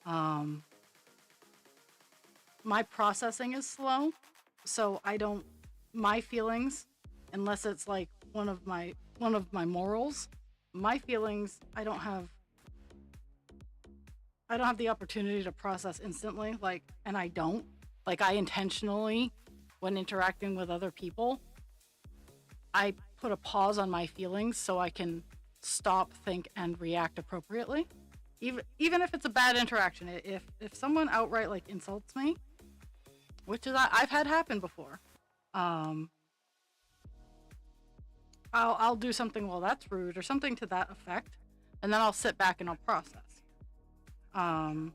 Um, my processing is slow, so I don't my feelings, unless it's like one of my morals. My feelings, I don't have the opportunity to process instantly, like, and I don't. Like, I intentionally, when interacting with other people, I put a pause on my feelings so I can stop, think, and react appropriately. Even if it's a bad interaction, if someone outright like insults me, which is I've had happen before, um, I'll do something, well, that's rude, or something to that effect, and then I'll sit back and I'll process. Um,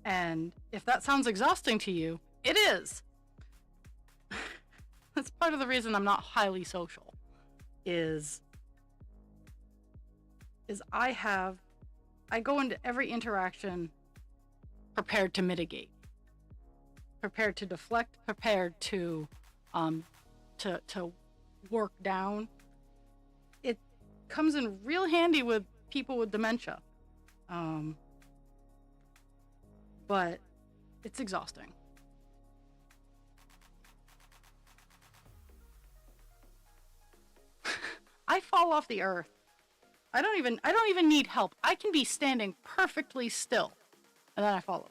and if that sounds exhausting to you, it is. That's part of the reason I'm not highly social. Is I go into every interaction prepared to mitigate, prepared to deflect, prepared to work down. It comes in real handy with people with dementia. But it's exhausting. I fall off the earth. I don't even need help. I can be standing perfectly still, and then I fall over.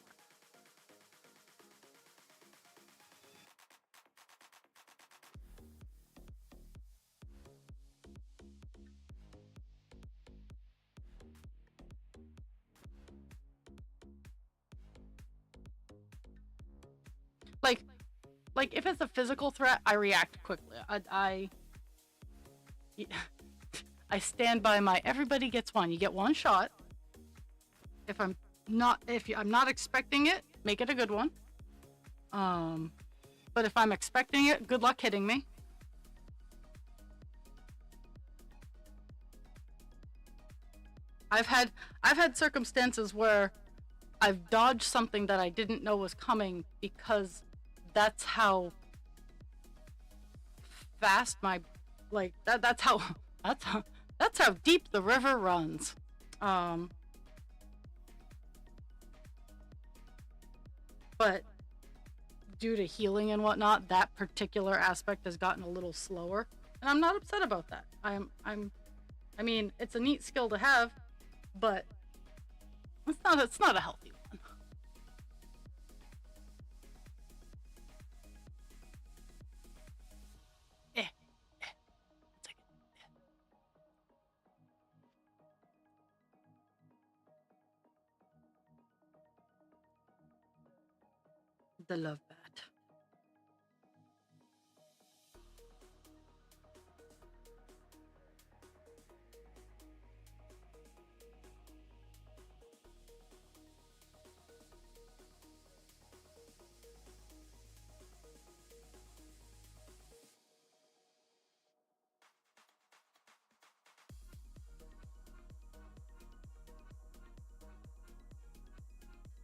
Like, if it's a physical threat, I react quickly. I stand by my everybody gets one. You get one shot. If I'm not expecting it, make it a good one. But if I'm expecting it, good luck hitting me. I've had circumstances where I've dodged something that I didn't know was coming because that's how fast my that's how deep the river runs. But due to healing and whatnot, that particular aspect has gotten a little slower, and I'm not upset about that. I mean, it's a neat skill to have, but it's not a healthy one. It's like, the love bat.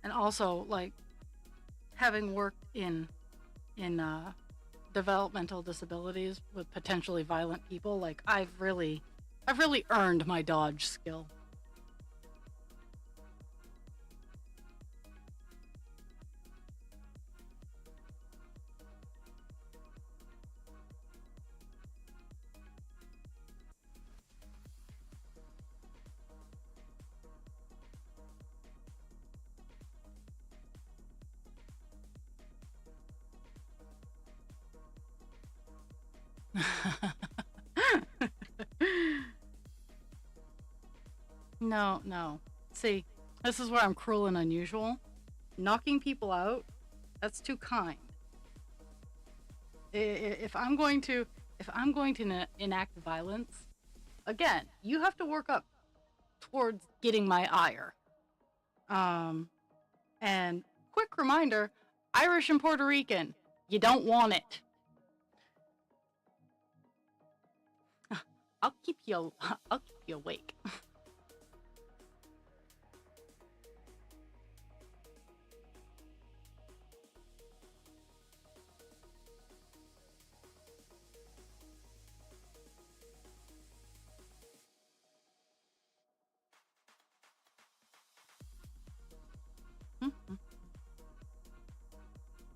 And also, like, having worked in developmental disabilities with potentially violent people, like, I've really earned my dodge skill. No. See, this is where I'm cruel and unusual. Knocking people out, that's too kind. If I'm going to enact violence, again, you have to work up towards getting my ire. And quick reminder, Irish and Puerto Rican, you don't want it. I'll keep you awake.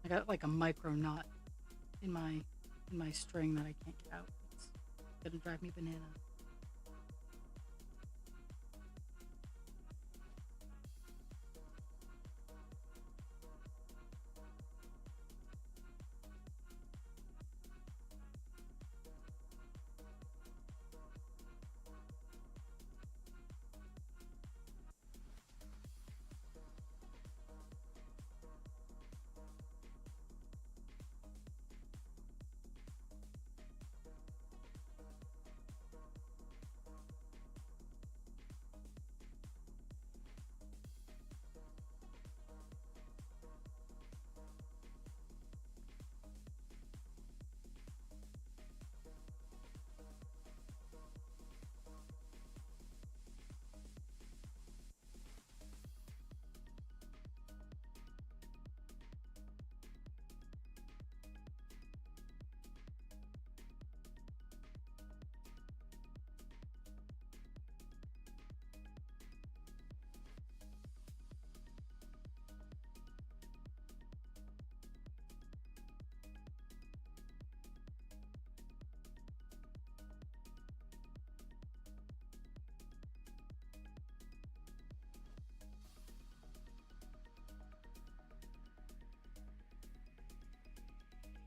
I got like a micro knot in my string that I can't get out. Gonna drive me bananas.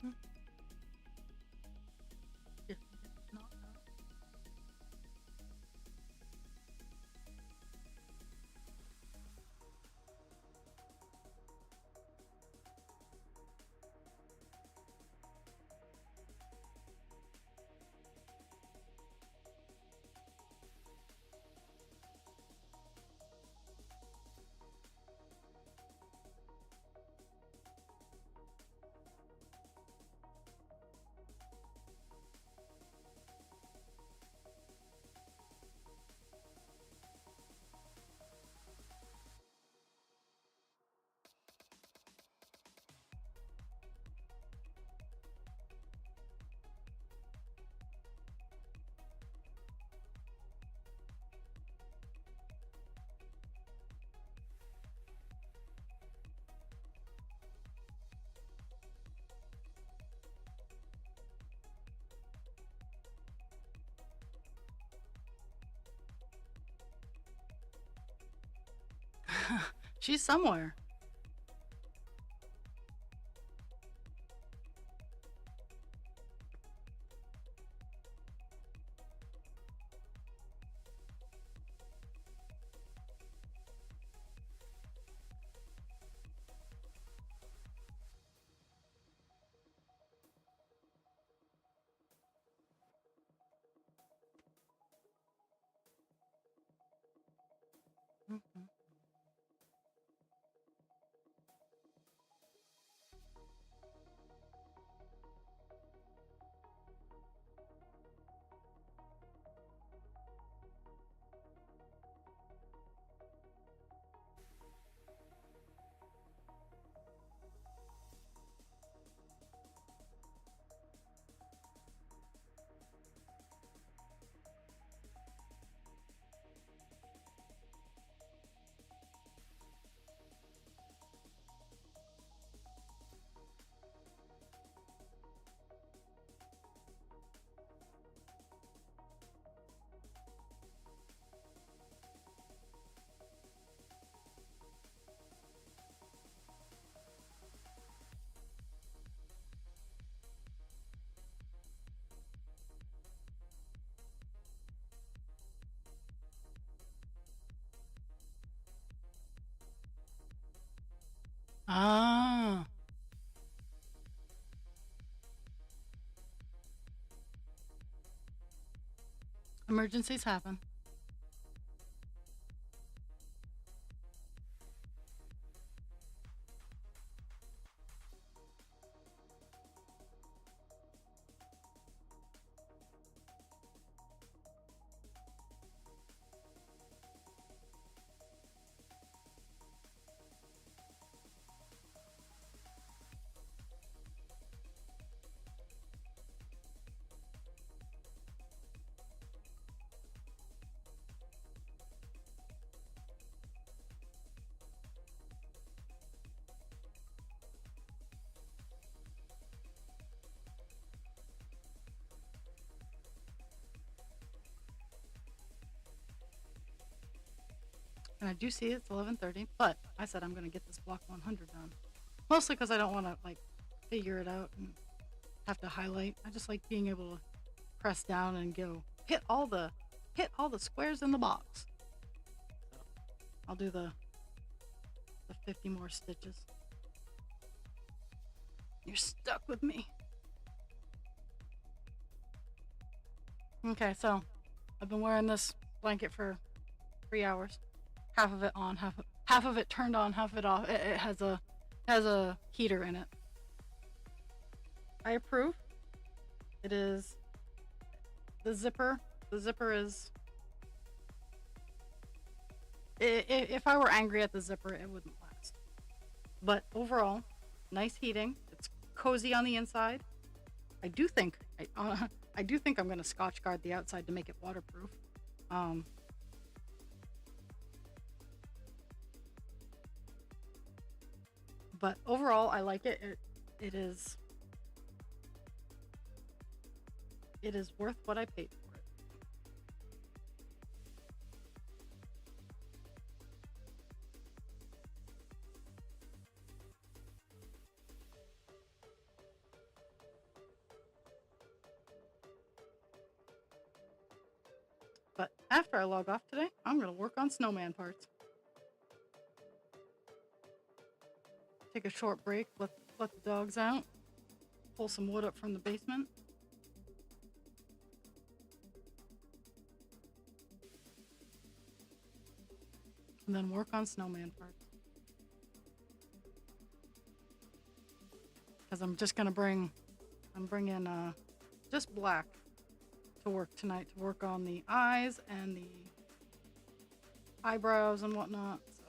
Hmm. Yeah, no, no. She's somewhere. Mhm. Ah, emergencies happen. And I do see it's 11:30, but I said I'm going to get this block 100 done. Mostly because I don't want to like figure it out and have to highlight. I just like being able to press down and go hit all the squares in the box. So I'll do the 50 more stitches. You're stuck with me. Okay, so I've been wearing this blanket for 3 hours. Half of it on, half of it turned on, half of it off. It has a heater in it. I approve. It is the zipper. The zipper is. If I were angry at the zipper, it wouldn't last. But overall, nice heating. It's cozy on the inside. I do think I'm gonna Scotch guard the outside to make it waterproof. But overall, I like it. It is worth what I paid for it. But after I log off today, I'm gonna work on snowman parts. Take a short break, let the dogs out, pull some wood up from the basement. And then work on snowman parts. Because I'm bringing just black to work tonight to work on the eyes and the eyebrows and whatnot. So.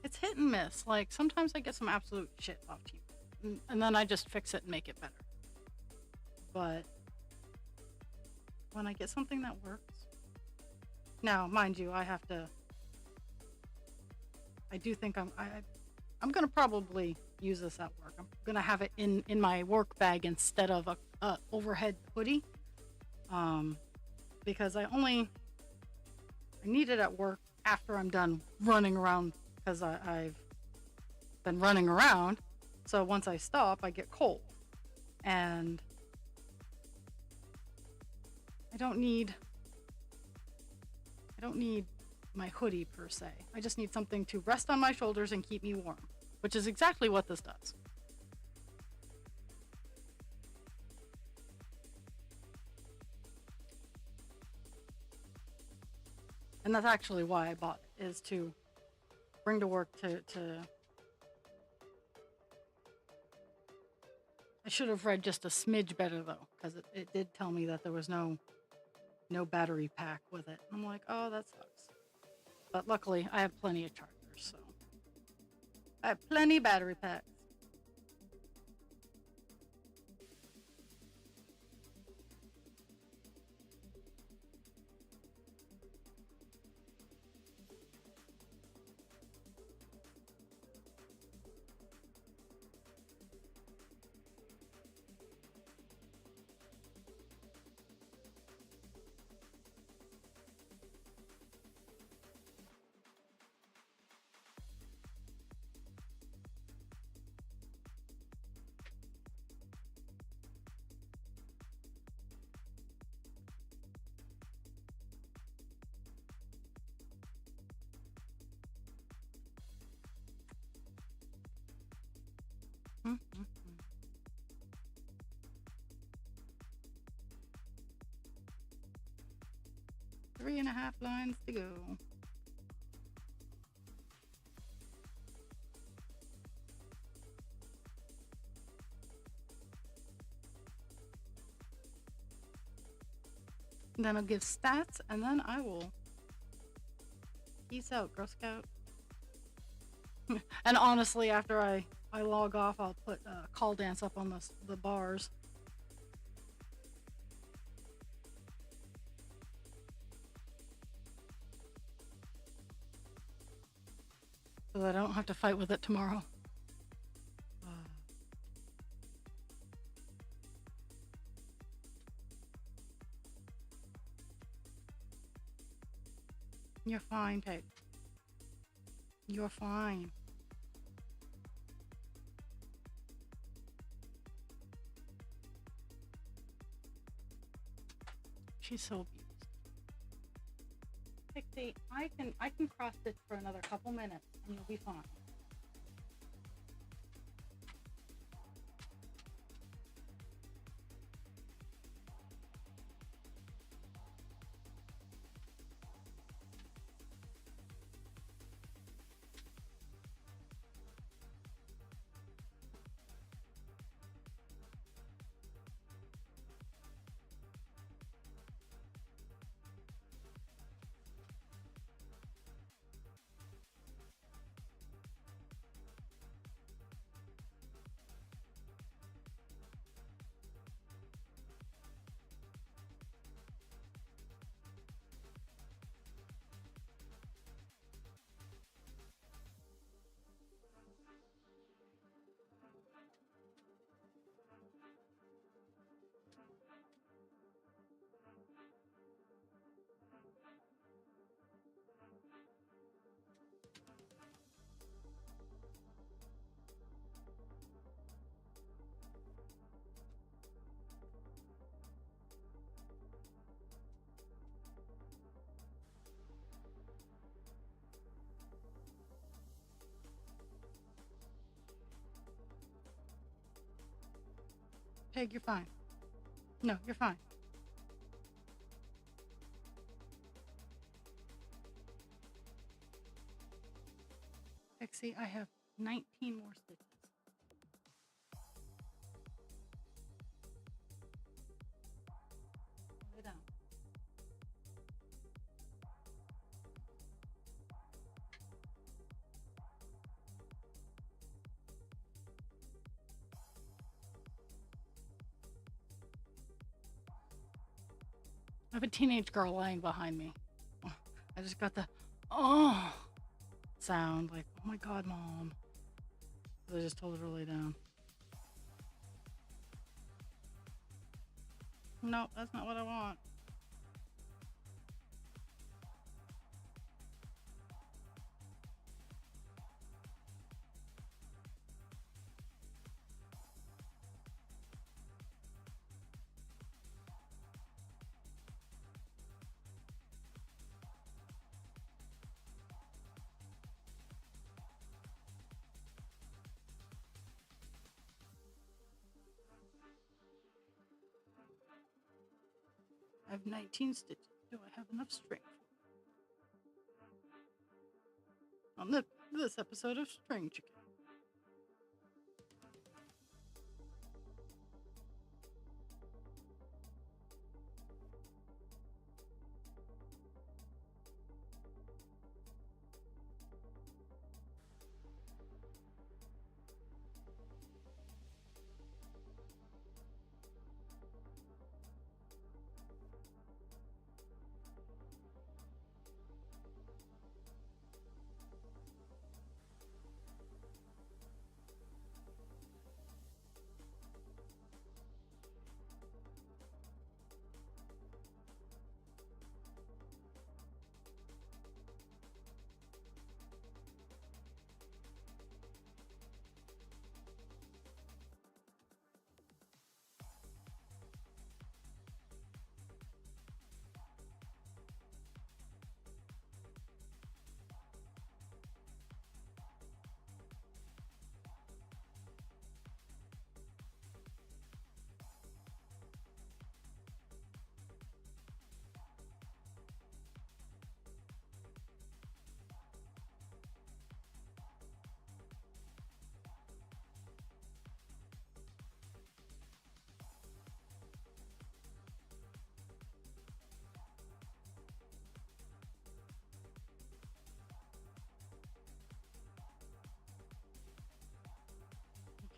It's hit and miss. Like sometimes I get some absolute shit off TV, and then I just fix it and make it better. But when I get something that works, now mind you, I do think I'm gonna probably use this at work. I'm gonna have it in my work bag instead of a overhead hoodie, because I need it at work after I'm done running around, because I've been running around. So once I stop, I get cold, and I don't need my hoodie per se. I just need something to rest on my shoulders and keep me warm, which is exactly what this does. And that's actually why I bought it, is to bring to work to I should have read just a smidge better though, because it did tell me that there was no battery pack with it. I'm like, oh, that sucks. But luckily, I have plenty of chargers, so I have plenty of battery packs. Mm-hmm. 3.5 lines to go. Then I'll give stats, and then I will peace out, Girl Scout. And honestly, after I log off, I'll put call dance up on the bars. So that I don't have to fight with it tomorrow. You're fine, Pig. You're fine. She's so abused. Pixie, I can cross stitch for another couple minutes and you'll be fine. Pig, you're fine. No, you're fine. Pixie, I have 19 more stitches. Lay down. I have a teenage girl lying behind me. I just got the oh sound, like, oh my god, Mom. I just told her to lay down. No, that's not what I want. I have 19 stitches. Do I have enough strength? On this episode of String Chicken.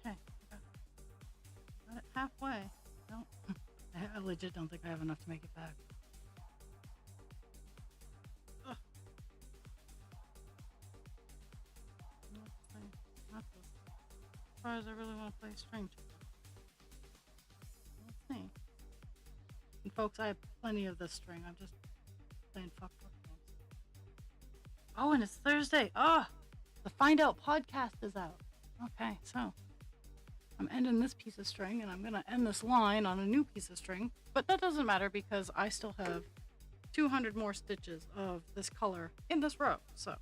Okay. Got it halfway. No. I legit don't think I have enough to make it back. Ugh. Not this. As far as I really want to play String Chicken. Let's see. And folks, I have plenty of this string. I'm just playing fucked up games. Oh, and it's Thursday. Oh, the Find Out podcast is out. Okay, so I'm ending this piece of string and I'm going to end this line on a new piece of string. But that doesn't matter because I still have 200 more stitches of this color in this row. So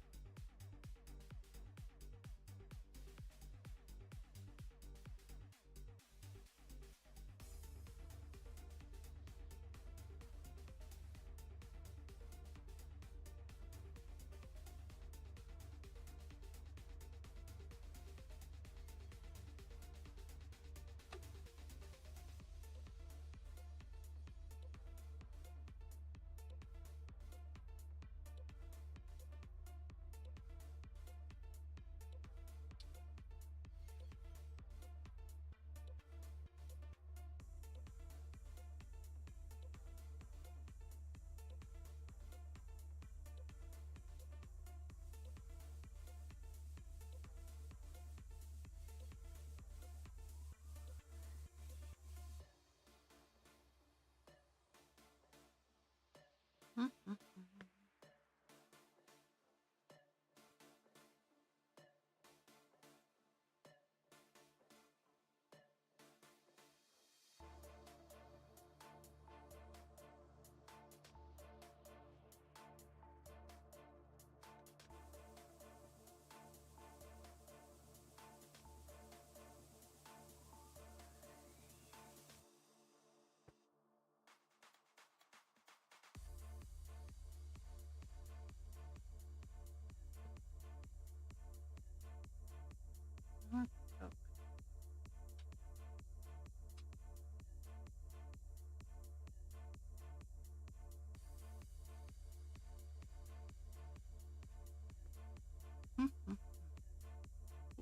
let's go.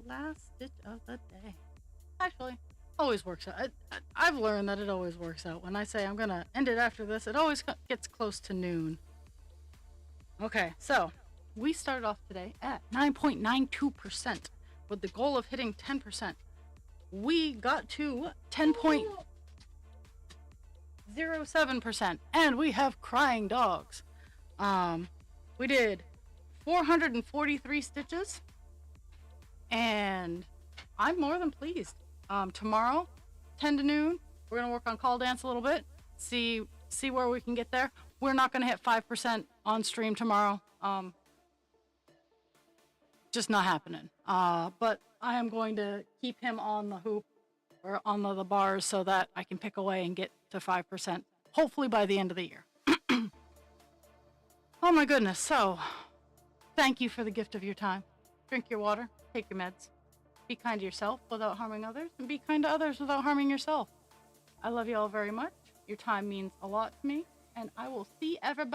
Last stitch of the day. Actually, always works out. I've learned that it always works out. When I say I'm gonna end it after this, it always gets close to noon. Okay, so we started off today at 9.92% with the goal of hitting 10%. We got to 10.07%, and we have crying dogs. We did 443 stitches, and I'm more than pleased. Tomorrow, 10 to noon, we're gonna work on call dance a little bit, see where we can get there. We're not gonna hit 5% on stream tomorrow. Just not happening. But I am going to keep him on the hoop or on the bars so that I can pick away and get to 5%, hopefully by the end of the year. Oh my goodness. So thank you for the gift of your time. Drink your water, take your meds. Be kind to yourself without harming others, and be kind to others without harming yourself. I love you all very much. Your time means a lot to me, and I will see everybody